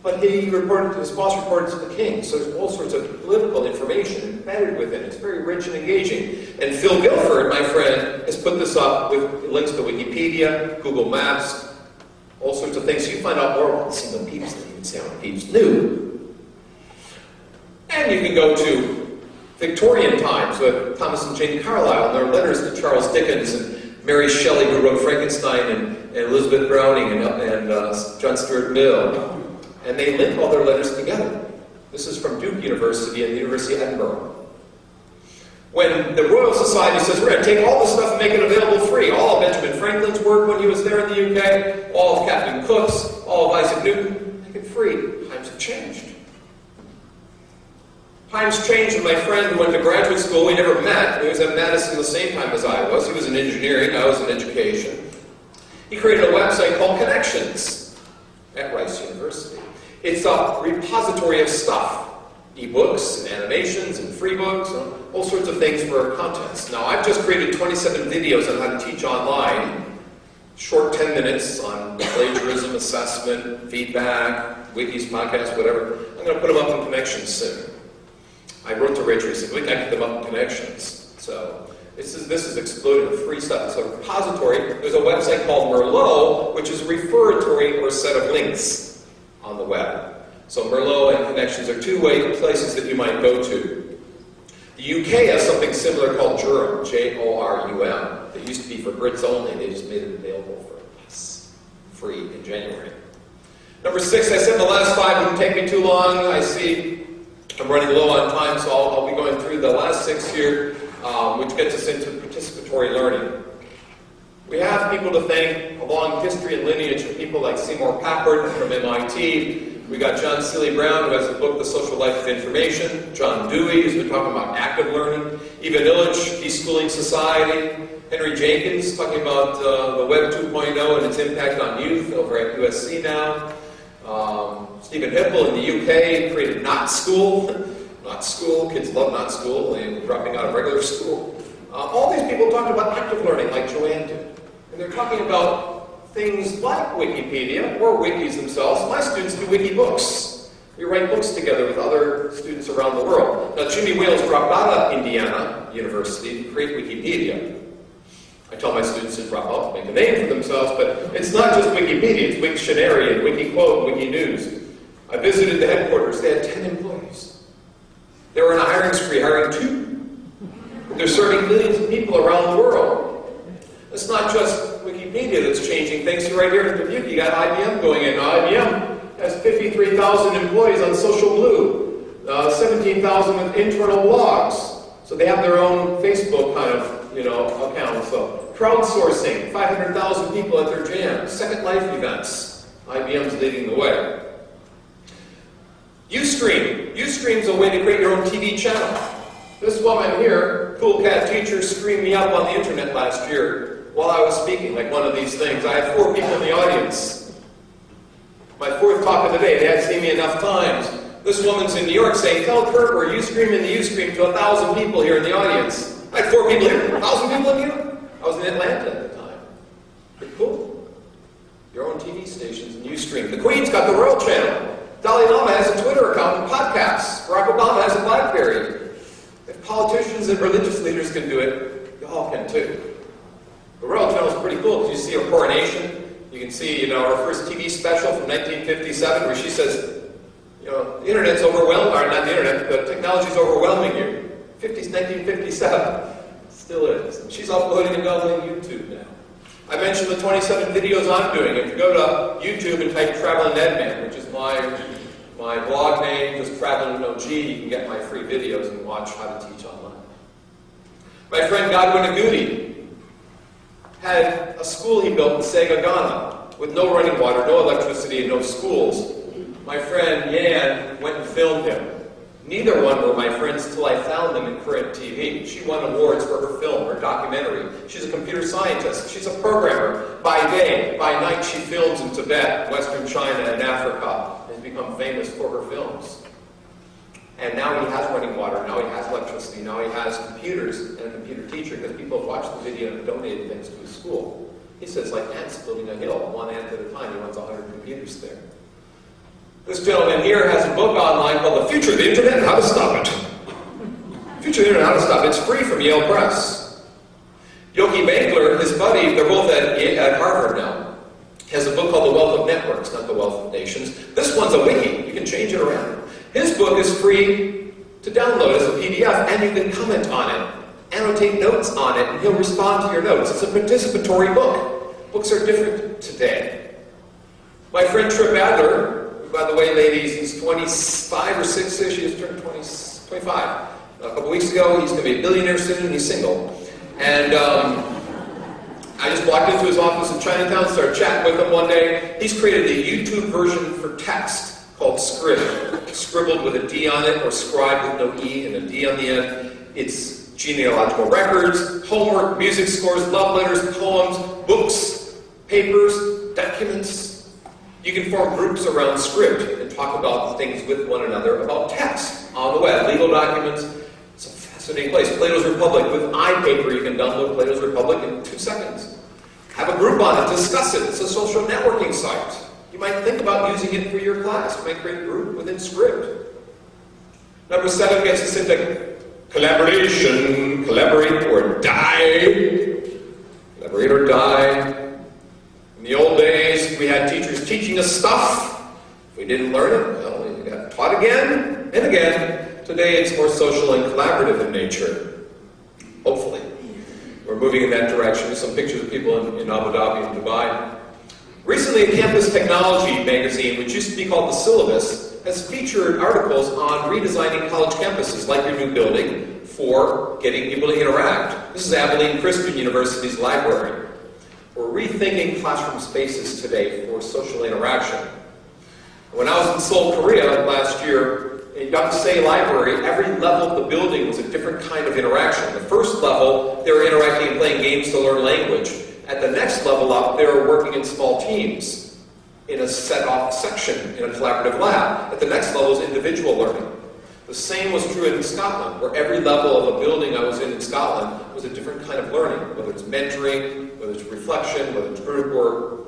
But his boss reported to the king, so there's all sorts of political information embedded within it. It's very rich and engaging. And Phil Guilford, my friend, has put this up with links to Wikipedia, Google Maps, all sorts of things. So you find out more about Samuel Pepys than even Samuel Pepys knew. And you can go to Victorian times with Thomas and Jane Carlyle and their letters to Charles Dickens and Mary Shelley, who wrote Frankenstein, and Elizabeth Browning and John Stuart Mill. And they link all their letters together. This is from Dubuque University and the University of Edinburgh. When the Royal Society says, we're going to take all this stuff and make it available free, all of Benjamin Franklin's work when he was there in the UK, all of Captain Cook's, all of Isaac Newton, make it free. Times have changed. Times changed when my friend who went to graduate school, we never met. He was at Madison the same time as I was. He was in engineering, I was in education. He created a website called Connections at Rice University. It's a repository of stuff. E-books and animations and free books, and all sorts of things for contents. Now, I've just created 27 videos on how to teach online. Short 10 minutes on plagiarism, assessment, feedback, wikis, podcasts, whatever. I'm going to put them up in Connections soon. I wrote to Rich recently, we can get them up in Connections. So this is exploding with free stuff. It's a repository. There's a website called Merlot, which is a referatory or a set of links on the web. So Merlot and Connections are two places that you might go to. The UK has something similar called Jurum, J-O-R-U-M. It used to be for Brits only. They just made it available for us, free in January. Number 6, I said the last 5 wouldn't take me too long. I see I'm running low on time, so I'll be going through the last 6 here, which gets us into participatory learning. We have people to thank, a long history and lineage of people like Seymour Papert from MIT. We got John Seeley Brown, who has the book, The Social Life of Information. John Dewey, who's been talking about active learning. Eva Illich, Deschooling Society. Henry Jenkins, talking about the Web 2.0 and its impact on youth over at USC now. Stephen Hipple in the UK created Not School. Not School, kids love Not School. They're dropping out of regular school. All these people talked about active learning like Joanne did. And they're talking about things like Wikipedia, or wikis themselves. My students do wiki books. We write books together with other students around the world. Now, Jimmy Wales dropped out of Indiana University to create Wikipedia. I tell my students to drop out to make a name for themselves, but it's not just Wikipedia, it's Wiktionary and WikiQuote and Wikinews. I visited the headquarters. They had 10 employees. They were on a hiring spree, hiring 2. They're serving millions of people around the world. It's not just Wikipedia that's changing things. Right here in Dubuque, you got IBM going in. Now, IBM has 53,000 employees on Social Blue, 17,000 with internal blogs. So they have their own Facebook kind of, account. So crowdsourcing, 500,000 people at their jam. Second Life events. IBM's leading the way. Ustream. Ustream's a way to create your own TV channel. This woman here, cool cat teacher, streamed me up on the internet last year while I was speaking, like one of these things. I had 4 people in the audience. My 4th talk of the day. They hadn't seen me enough times. This woman's in New York saying, tell Curt we're Ustreaming the Ustream to 1,000 people here in the audience. I had 4 people here, 1,000 people in here. I was in Atlanta at the time. Pretty cool. Your own TV stations and Ustream. The Queen's got the Royal Channel. Dalai Lama has a Twitter account and podcasts. Barack Obama has a BlackBerry. If politicians and religious leaders can do it, you all can too. The Royal Channel is pretty cool because you see her coronation. You can see, her first TV special from 1957 where she says, the internet's overwhelming, or not the internet, the technology's overwhelming you. 1957. Still is. And she's uploading and downloading YouTube now. I mentioned the 27 videos I'm doing. If you go to YouTube and type Traveling Edman, which is my blog name, just Traveling OG, you can get my free videos and watch how to teach online. My friend Godwin Agudi had a school he built in Sagagana with no running water, no electricity, and no schools. My friend Yan went and filmed him. Neither one were my friends till I found them in Current TV. She won awards for her film, her documentary. She's a computer scientist. She's a programmer. By day, by night, she films in Tibet, Western China, and Africa. And has become famous for her films. And now he has running water. Now he has electricity. Now he has computers and a computer teacher because people have watched the video and donated things to his school. He says, like ants building a hill, one ant at a time. He runs 100 computers there. This gentleman here has a book online called The Future of the Internet and How to Stop It. Future of the Internet and How to Stop It. It's free from Yale Press. Yogi Bangler, his buddy, they're both at Harvard now, has a book called The Wealth of Networks, not The Wealth of Nations. This one's a wiki. You can change it around. His book is free to download as a PDF, and you can comment on it, annotate notes on it, and he'll respond to your notes. It's a participatory book. Books are different today. My friend Trip Adler, by the way, ladies, he's 25 or 6, she just turned 25. A couple weeks ago, he's going to be a billionaire soon, and he's single. And I just walked into his office in Chinatown, started chatting with him one day. He's created a YouTube version for text called Scribd, scribbled with a D on it, or scribed with no E and a D on the end. It's genealogical records, homework, music scores, love letters, poems, books, papers, documents. You can form groups around Scribd and talk about things with one another about text on the web, legal documents. It's a fascinating place. Plato's Republic with iPaper. You can download Plato's Republic in 2 seconds. Have a group on it, discuss it. It's a social networking site. You might think about using it for your class. You might create a group within Scribd. Number 7 gets us into collaboration. Collaborate or die. Collaborate or die. In the old days, we had teachers teaching us stuff. If we didn't learn it, well, we got taught again and again. Today, it's more social and collaborative in nature. Hopefully. We're moving in that direction. There's some pictures of people in Abu Dhabi and Dubai. Recently, Campus Technology magazine, which used to be called The Syllabus, has featured articles on redesigning college campuses, like your new building, for getting people to interact. This is Abilene Christian University's library. We're rethinking classroom spaces today for social interaction. When I was in Seoul, Korea last year, in Yonsei Library, every level of the building was a different kind of interaction. The first level, they were interacting and playing games to learn language. At the next level up, they were working in small teams in a set-off section in a collaborative lab. At the next level is individual learning. The same was true in Scotland, where every level of a building I was in Scotland was a different kind of learning, whether it's mentoring, whether it's reflection, whether it's group work.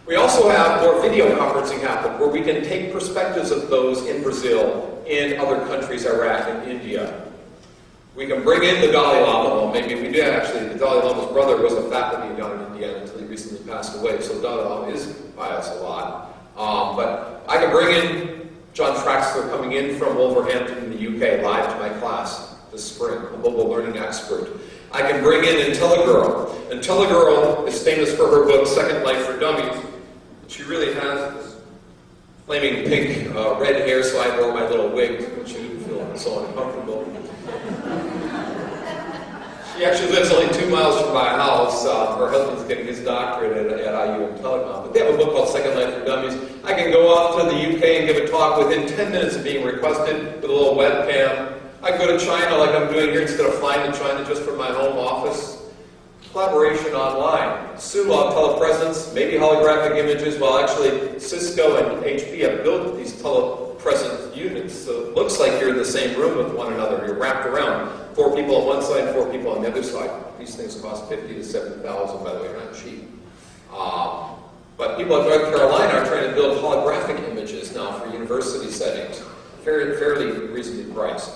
We also have more video conferencing happen, where we can take perspectives of those in Brazil, in other countries, Iraq and India. We can bring in the Dalai Lama. Well, maybe we did actually. The Dalai Lama's brother was a faculty down in Indiana until he recently passed away, so the Dalai Lama is by us a lot. But I can bring in John Traxler coming in from Wolverhampton in the UK live to my class this spring, a mobile learning expert. I can bring in IntelliGirl. IntelliGirl is famous for her book, Second Life for Dummies. She really has this flaming pink red hair, so I wore my little wig, which you feel so uncomfortable. She actually lives only 2 miles from my house. Her husband's getting his doctorate at IU in telecom. But they have a book called Second Life for Dummies. I can go off to the UK and give a talk within 10 minutes of being requested with a little webcam. I can go to China like I'm doing here instead of flying to China just from my home office. Collaboration online. Soon I'll have telepresence, maybe holographic images. Well, actually, Cisco and HP have built these telepresence units, so it looks like you're in the same room with one another. You're wrapped around. 4 people on one side, 4 people on the other side. These things cost $50,000 to $70,000, by the way, they're not cheap. But people at North Carolina are trying to build holographic images now for university settings. Fairly reasonably priced.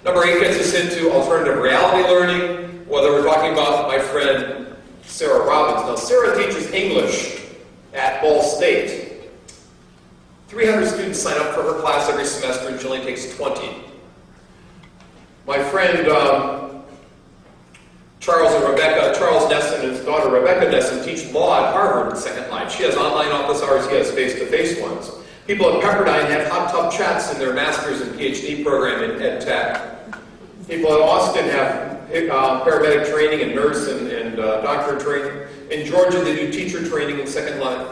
Number 8 gets us into alternative reality learning, whether we're talking about my friend Sarah Robbins. Now, Sarah teaches English at Ball State. 300 students sign up for her class every semester, and she only takes 20. My friend Charles Ness and his daughter Rebecca Ness teach law at Harvard in Second Life. She has online office hours, he has face-to-face ones. People at Pepperdine have hot tub chats in their master's and Ph.D. program in ed tech. People at Austin have paramedic training and nurse and doctor training. In Georgia, they do teacher training in Second Life.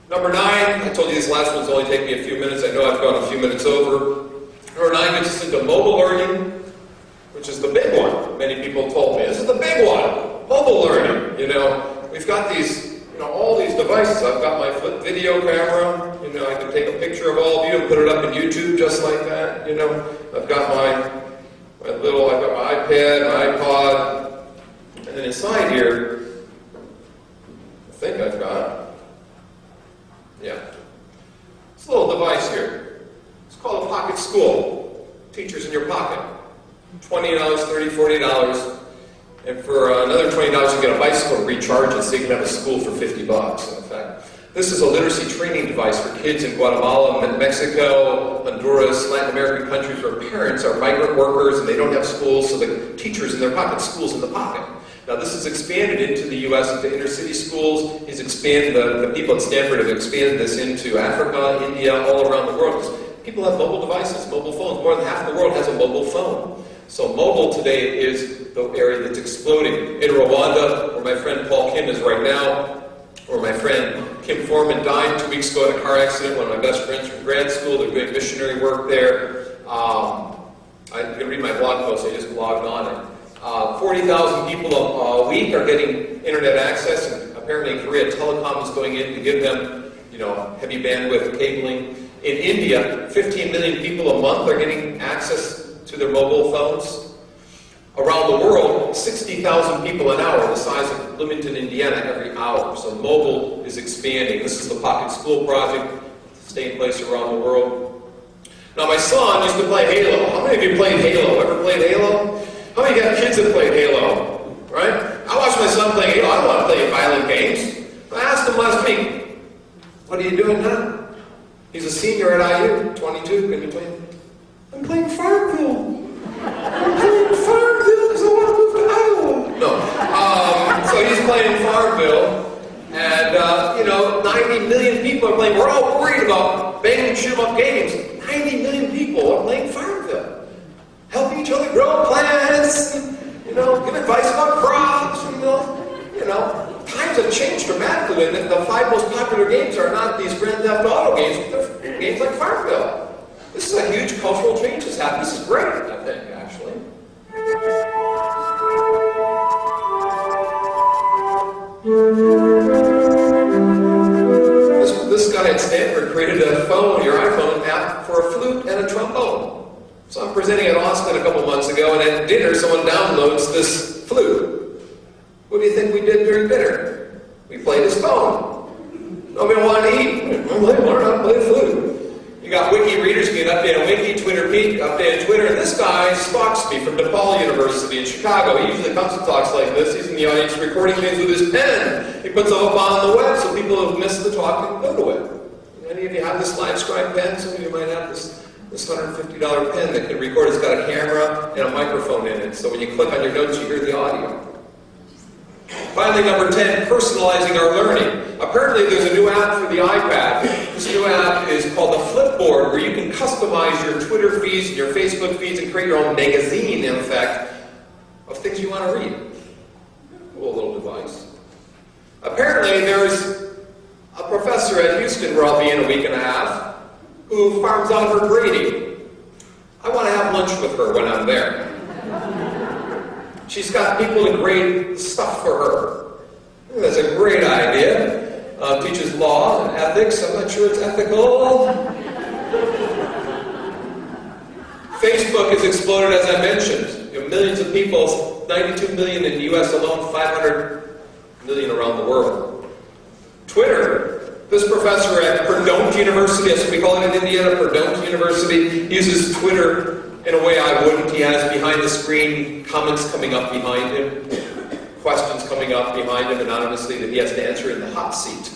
Number 9, I told you this last one's only take me a few minutes. I know I've gone a few minutes over. Number 9 gets us into mobile learning, which is the big one. Many people told me, this is the big one, mobile learning. You know, we've got these, all these devices. I've got my flip video camera. I can take a picture of all of you and put it up on YouTube just like that. I've got my iPad, my iPod, and then inside here, I think I've got, it's a little device here. It's called a pocket school. Teachers in your pocket. $20, $30, $40. And for another $20, you get a bicycle to recharge it so you can have a school for $50, in fact. This is a literacy training device for kids in Guatemala, Mexico, Honduras, Latin American countries where parents are migrant workers and they don't have schools, so the teachers in their pocket, schools in the pocket. Now this has expanded into the U.S., into inner city schools. He's expanded, the people at Stanford have expanded this into Africa, India, all around the world. People have mobile devices, mobile phones. More than half the world has a mobile phone. So mobile today is the area that's exploding. In Rwanda, where my friend Paul Kim is right now, where my friend Kim Foreman died 2 weeks ago in a car accident, one of my best friends from grad school. They're doing missionary work there. I'm going to read my blog post, I just blogged on it. 40,000 people a week are getting internet access, and apparently in Korea, telecom is going in to give them, heavy bandwidth cabling. In India, 15 million people a month are getting access to their mobile phones. Around the world, 60,000 people an hour, the size of Bloomington, Indiana, every hour. So mobile is expanding. This is the Pocket School Project, staying place around the world. Now my son used to play Halo. How many of you played Halo? Ever played Halo? How many got kids that played Halo? Right? I watched my son play Halo. I don't want to play violent games. I asked him last week, what are you doing now? He's a senior at IU, 22. Can you play? I'm playing Farmville. I'm playing Farmville because I want to move to Iowa. No. So he's playing Farmville, and 90 million people are playing. We're all worried about banging shoot-em-up games. 90 million people are playing Farmville, helping each other grow plants. Give advice about crops. Times have changed dramatically, and the 5 most popular games are not these Grand Theft Auto games, but they're games like Farmville. This is a huge cultural change that's happened. This is great, I think, actually. This guy at Stanford created a phone, your iPhone app, for a flute and a trombone. So I'm presenting at Austin a couple months ago, and at dinner someone downloads this flute. What do you think we did during dinner? We played his phone. Nobody wanted to eat. Learn how to play the flute. You got wiki readers who can update on Wiki, Twitter Pete, update on Twitter, and this guy stalks me from DePaul University in Chicago. He usually comes to talks like this. He's in the audience recording things with his pen. He puts them up on the web so people who have missed the talk can go to it. Any of you have this LiveScribe pen? Some of you might have this $150 pen that can record. It's got a camera and a microphone in it. So when you click on your notes, you hear the audio. Finally, number 10, personalizing our learning. Apparently, there's a new app for the iPad. This new app is called the Flipboard, where you can customize your Twitter feeds and your Facebook feeds and create your own magazine, in effect, of things you want to read. Cool little device. Apparently, there's a professor at Houston, where I'll be in a week and a half, who farms out her grading. I want to have lunch with her when I'm there. She's got people to grade stuff for her. That's a great idea. Teaches law and ethics. I'm not sure it's ethical. Facebook has exploded, as I mentioned. Millions of people, 92 million in the U.S. alone, 500 million around the world. Twitter. This professor at Purdue University, that's what we call it in Indiana, Purdue University, uses Twitter in a way I wouldn't. He has behind the screen comments coming up behind him, questions coming up behind him anonymously that he has to answer in the hot seat.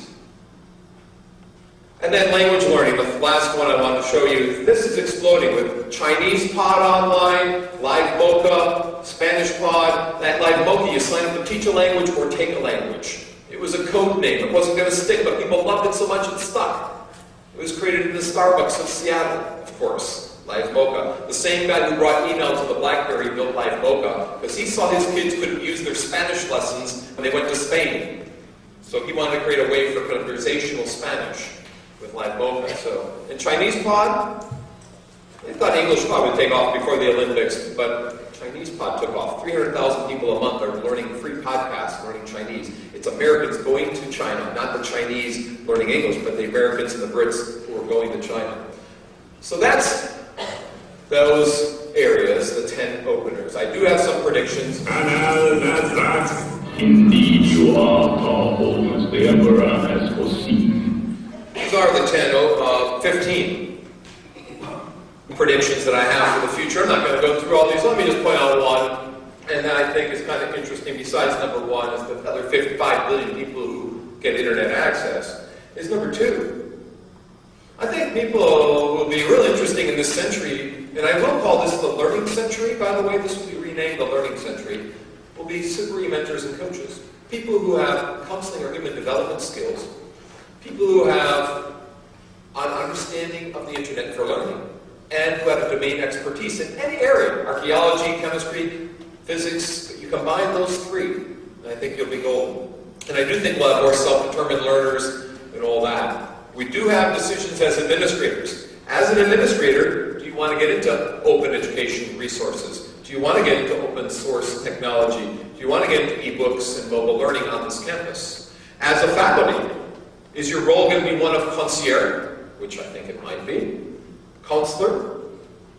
And then language learning, the last one I want to show you. This is exploding with Chinese Pod online, Live Mocha, Spanish Pod. That Live Mocha, you sign up to teach a language or take a language. It was a code name. It wasn't going to stick, but people loved it so much it stuck. It was created in the Starbucks of Seattle, of course. Live Mocha. The same guy who brought email to the BlackBerry built Live Mocha because he saw his kids couldn't use their Spanish lessons when they went to Spain. So he wanted to create a way for conversational Spanish with Live Mocha. So, in Chinese Pod, they thought English Pod would take off before the Olympics, but Chinese Pod took off. 300,000 people a month are learning free podcasts, learning Chinese. It's Americans going to China, not the Chinese learning English, but the Americans and the Brits who are going to China. So that's those areas, the 10 openers. I do have some predictions. Indeed, you are powerful as the Emperor has foreseen. These are the 15 predictions that I have for the future. I'm not going to go through all these. Let me just point out one, and that I think is kind of interesting, besides number one, is the other 55 billion people who get internet access, is number two. I think people will be real interesting in this century, and I will call this the learning century, by the way. This will be renamed the learning century. Will be super mentors and coaches. People who have counseling or human development skills. People who have an understanding of the internet for learning, and who have a domain expertise in any area. Archaeology, chemistry, physics. You combine those three, and I think you'll be golden. And I do think we'll have more self-determined learners and all that. We do have decisions as administrators. As an administrator, do you want to get into open education resources? Do you want to get into open source technology? Do you want to get into ebooks and mobile learning on this campus? As a faculty, is your role going to be one of concierge, which I think it might be, counselor,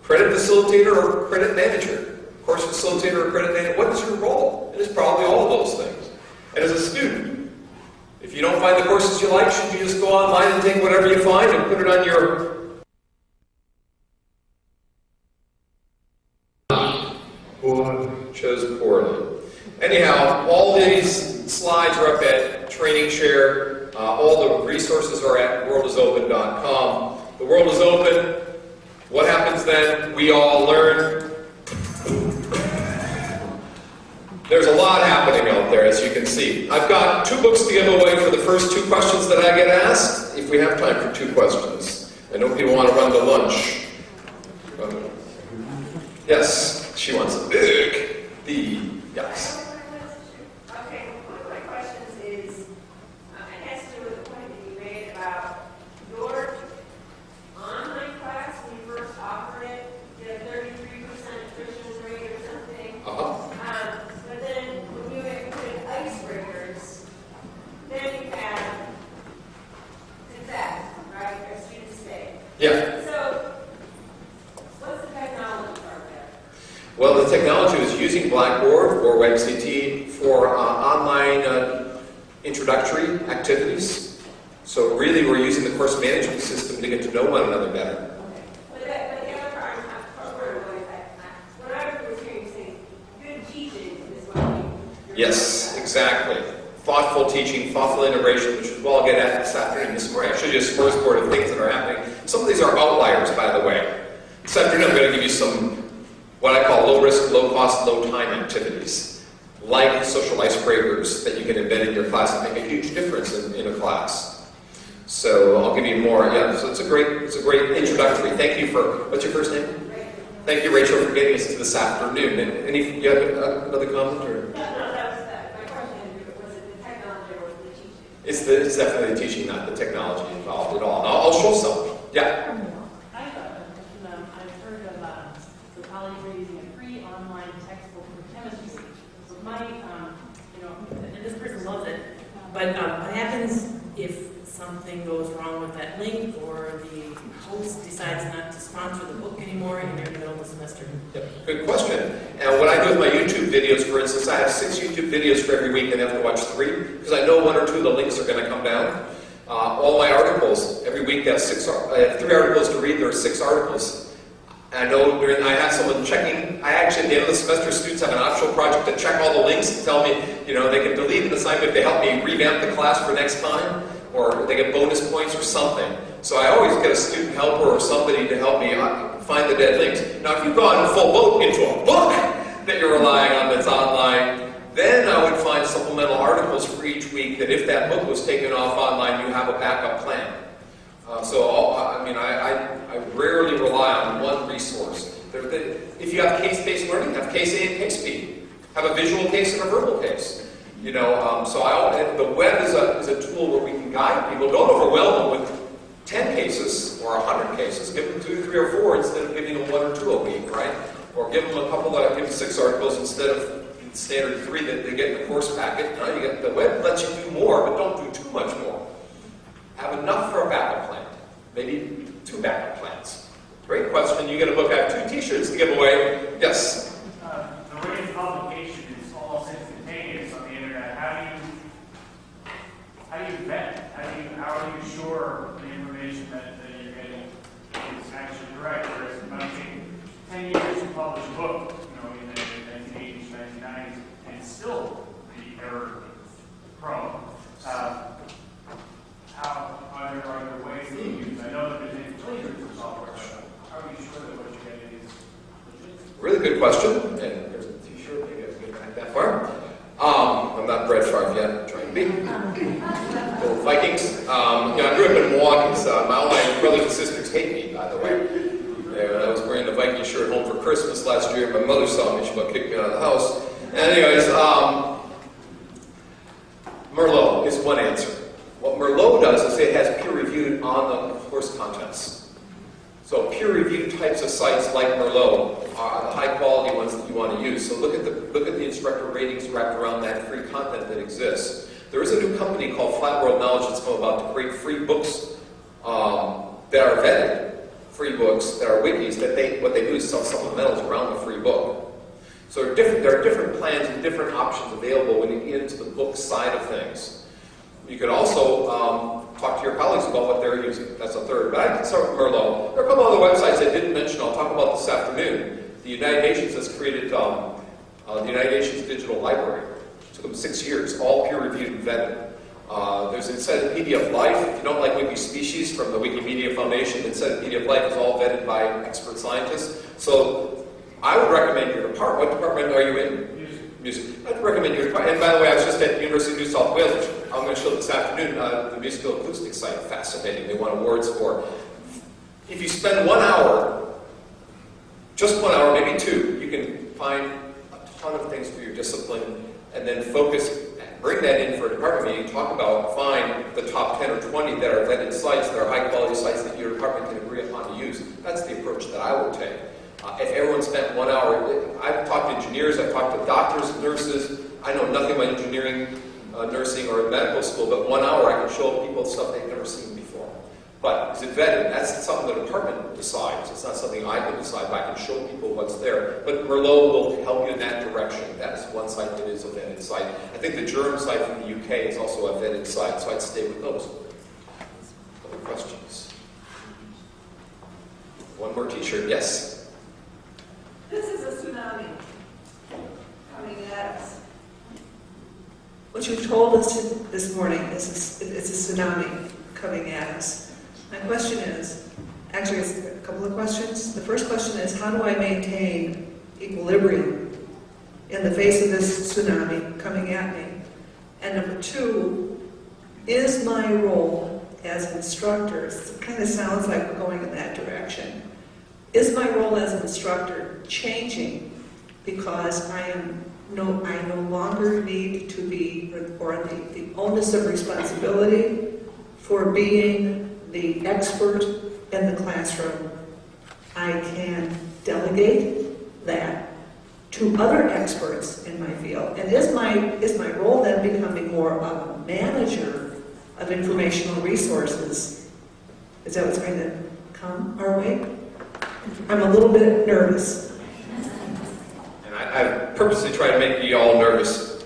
credit facilitator, or credit manager? Course facilitator or credit manager, what is your role? It is probably all of those things. And as a student, if you don't find the courses you like, should you just go online and take whatever you find and put it on your chose poorly. Anyhow, all these slides are up at Training Share. All the resources are at worldisopen.com. The world is open. What happens then? We all learn. There's a lot happening out there, as you can see. I've got 2 books to give away for the first 2 questions that I get asked, if we have time for 2 questions. I know people want to run to lunch. Yes, she wants a big B. Yes. Okay, one of my questions is, it has to do with the point that you made about your online class when you first offered it, you had a 33% attrition rate or something. But then when you included icebreakers, then you had success, right? Your students stay. Yeah. So, what's the technology part there? Well, the technology was using Blackboard or WebCT for online introductory activities. So really, we're using the course management system to get to know one another better. But the other part, what I was hearing you say, good teaching is what you're Yes, exactly. Thoughtful teaching, thoughtful integration, which is what I'll get at this afternoon. This morning, I showed you a smorgasbord of things that are happening. Some of these are outliers, by the way. This afternoon, I'm going to give you some what I call low-risk, low-cost, low-time activities, like social icebreakers that you can embed in your class and make a huge difference in a class. So I'll give you more. Yeah, so it's a great introductory. Thank you for, what's your first name? Rachel. Thank you, Rachel, for getting us to this afternoon. And you have another comment? Or? No, that was that. My question was it the technology or was it the teaching? It's definitely the teaching, not the technology involved at all. And I'll show some. Yeah. I have a question. I've heard of the colleagues are using a free online textbook for chemistry. So my, and this person loves it, but what happens if something goes wrong with that link or the host decides not to sponsor the book anymore and you're in the middle of the semester? Yep. Good question. And what I do with my YouTube videos, for instance, I have 6 YouTube videos for every week and I have to watch 3 because I know 1 or 2 of the links are going to come down. All my articles, every week I have 3 articles to read, there are 6 articles. And I know I have someone checking, I actually at the end of the semester, students have an optional project to check all the links and tell me, they can delete an assignment if they help me revamp the class for next time, or they get bonus points or something. So I always get a student helper or somebody to help me find the dead links. Now if you've gone full boat into a book that you're relying on that's online, then I would find supplemental articles for each week that if that book was taken off online, you have a backup plan I rarely rely on one resource. If you have case-based learning, have case A and case B. Have a visual case and a verbal case. The web is a tool where we can guide people. Don't overwhelm them with 10 cases or 100 cases. Give them 2, 3, or 4 instead of giving them 1 or 2 a week, right? Or give them give them 6 articles instead of standard 3 that they get in the course packet. The web lets you do more, but don't do too much more. Have enough for a backup plan. Maybe 2 backup plans. Great question. You get a book. I have 2 T-shirts to give away. Yes? The rate of publication is almost instantaneous on the internet. How do you vet? How are you sure the information that you're getting is actually correct? Whereas it might take 10 years to publish a book, in the 1980s, 1990s, and still be error prone. Are there ways to use? I know that there's infiltrators for software, but how are you sure that what you're getting is legit? Really good question. And there's a T-shirt. Maybe I can get back that far. I'm not Brett Favre yet. I'm trying to be. Go Vikings. I grew up in Milwaukee, so all my brothers and sisters hate me, by the way. I was wearing the Viking shirt home for Christmas last year. My mother saw me. She about kicked me out of the house. Anyways, Merlot is one answer. What Merlot does is it has peer-reviewed on the course contents. So peer-reviewed types of sites like Merlot are the high-quality ones that you want to use. So look at the instructor ratings wrapped around that free content that exists. There is a new company called Flat World Knowledge that's come about to create free books that are vetted, free books that are wikis. What they do is sell supplementals around the free book. So there are different plans and different options available when you get into the book side of things. You can also talk to your colleagues about what they're using. That's a third. But I can start with Merlot. There are a couple other websites I didn't mention I'll talk about this afternoon. The United Nations has created the United Nations Digital Library. It took them 6 years, all peer-reviewed and vetted. There's Encyclopedia of Life. If you don't like Wikispecies from the Wikimedia Foundation, the Encyclopedia of Life is all vetted by expert scientists. So I would recommend your department. What department are you in? Music. I'd recommend your department. And by the way, I was just at the University of New South Wales, which I'm going to show this afternoon, the musical acoustics site. Fascinating. They won awards for. If you spend 1 hour, just 1 hour, maybe 2, you can find a ton of things for your discipline and then focus, bring that in for a department meeting, find the top 10 or 20 that are vetted sites, that are high quality sites that your department can agree upon to use. That's the approach that I would take. If everyone spent 1 hour, I've talked to engineers, I've talked to doctors, nurses. I know nothing about engineering, nursing, or medical school, but 1 hour I can show people stuff they've never seen before. But is it vetted? That's something the department decides. It's not something I can decide, but I can show people what's there. But Merlot will help you in that direction. That is one site that is a vetted site. I think the German site from the UK is also a vetted site, so I'd stay with those. Other questions? One more T-shirt, yes? This is a tsunami coming at us. What you've told us this morning is it's a tsunami coming at us. My question is, actually it's a couple of questions. The first question is, how do I maintain equilibrium in the face of this tsunami coming at me? And number 2, is my role as instructor, it kind of sounds like we're going in that direction, is my role as an instructor changing because I no longer need to be, or the onus of responsibility for being the expert in the classroom? I can delegate that to other experts in my field. And is my role then becoming more of a manager of informational resources? Is that what's going to come our way? I'm a little bit nervous. And I purposely try to make you all nervous.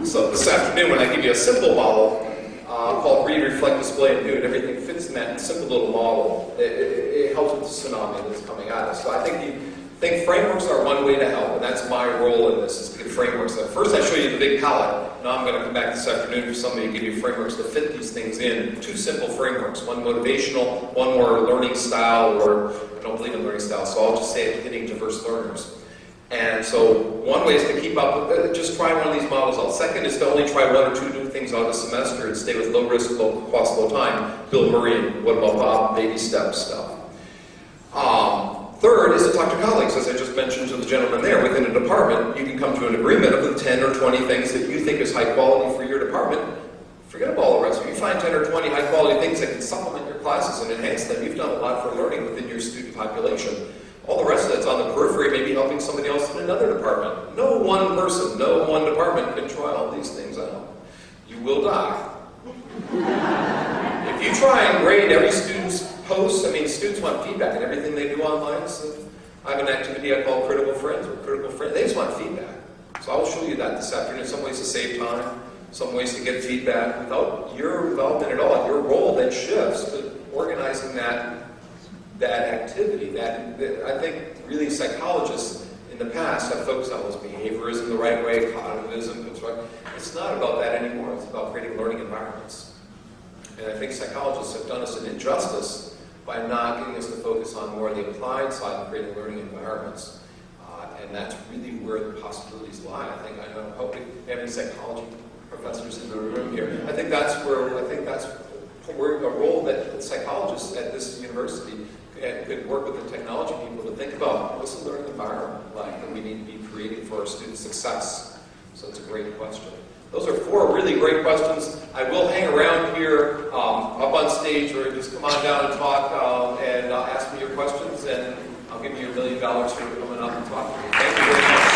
So this afternoon, when I give you a simple model called Read, Reflect, Display, and Do, and everything fits in that simple little model, it helps with the tsunami that's coming at us. So I think frameworks are one way to help, and that's my role in this, is to get frameworks. First I show you the big palette. Now I'm going to come back this afternoon for somebody to give you frameworks to fit these things in. 2 simple frameworks, one motivational, one more learning style, or I don't believe in learning style, so I'll just say it, hitting diverse learners. And so one way is to keep up with just try one of these models out. Second is to only try one or two new things out a semester and stay with low risk, low cost, low time. Bill Murray, what about Bob? Baby step stuff. Third is to talk to colleagues, as I just mentioned to the gentleman there. Within a department, you can come to an agreement of the 10 or 20 things that you think is high quality for your department. Forget about all the rest of it. You find 10 or 20 high quality things that can supplement your classes and enhance them. You've done a lot for learning within your student population. All the rest of that's on the periphery, maybe helping somebody else in another department. No one person, no one department can try all these things out. You will die. If you try and grade every student's posts, students want feedback in everything they do online. So I have an activity I call Critical Friends, or Critical Friends. They just want feedback. So I'll show you that this afternoon. Some ways to save time, some ways to get feedback. Without your involvement at all, your role then shifts to organizing that activity. I think really psychologists in the past have focused on was behaviorism the right way, cognitivism, it's not about that anymore. It's about creating learning environments. And I think psychologists have done us an injustice by not getting us to focus on more of the applied side of creating learning environments. And that's really where the possibilities lie. I hope we have any psychology professors in the room here. I think that's where a role that psychologists at this university could work with the technology people to think about what's the learning environment like that we need to be creating for our student success. So it's a great question. Those are 4 really great questions. I will hang around here up on stage, or just come on down and talk and ask me your questions, and I'll give you $1 million for coming up and talking to me. Thank you very much.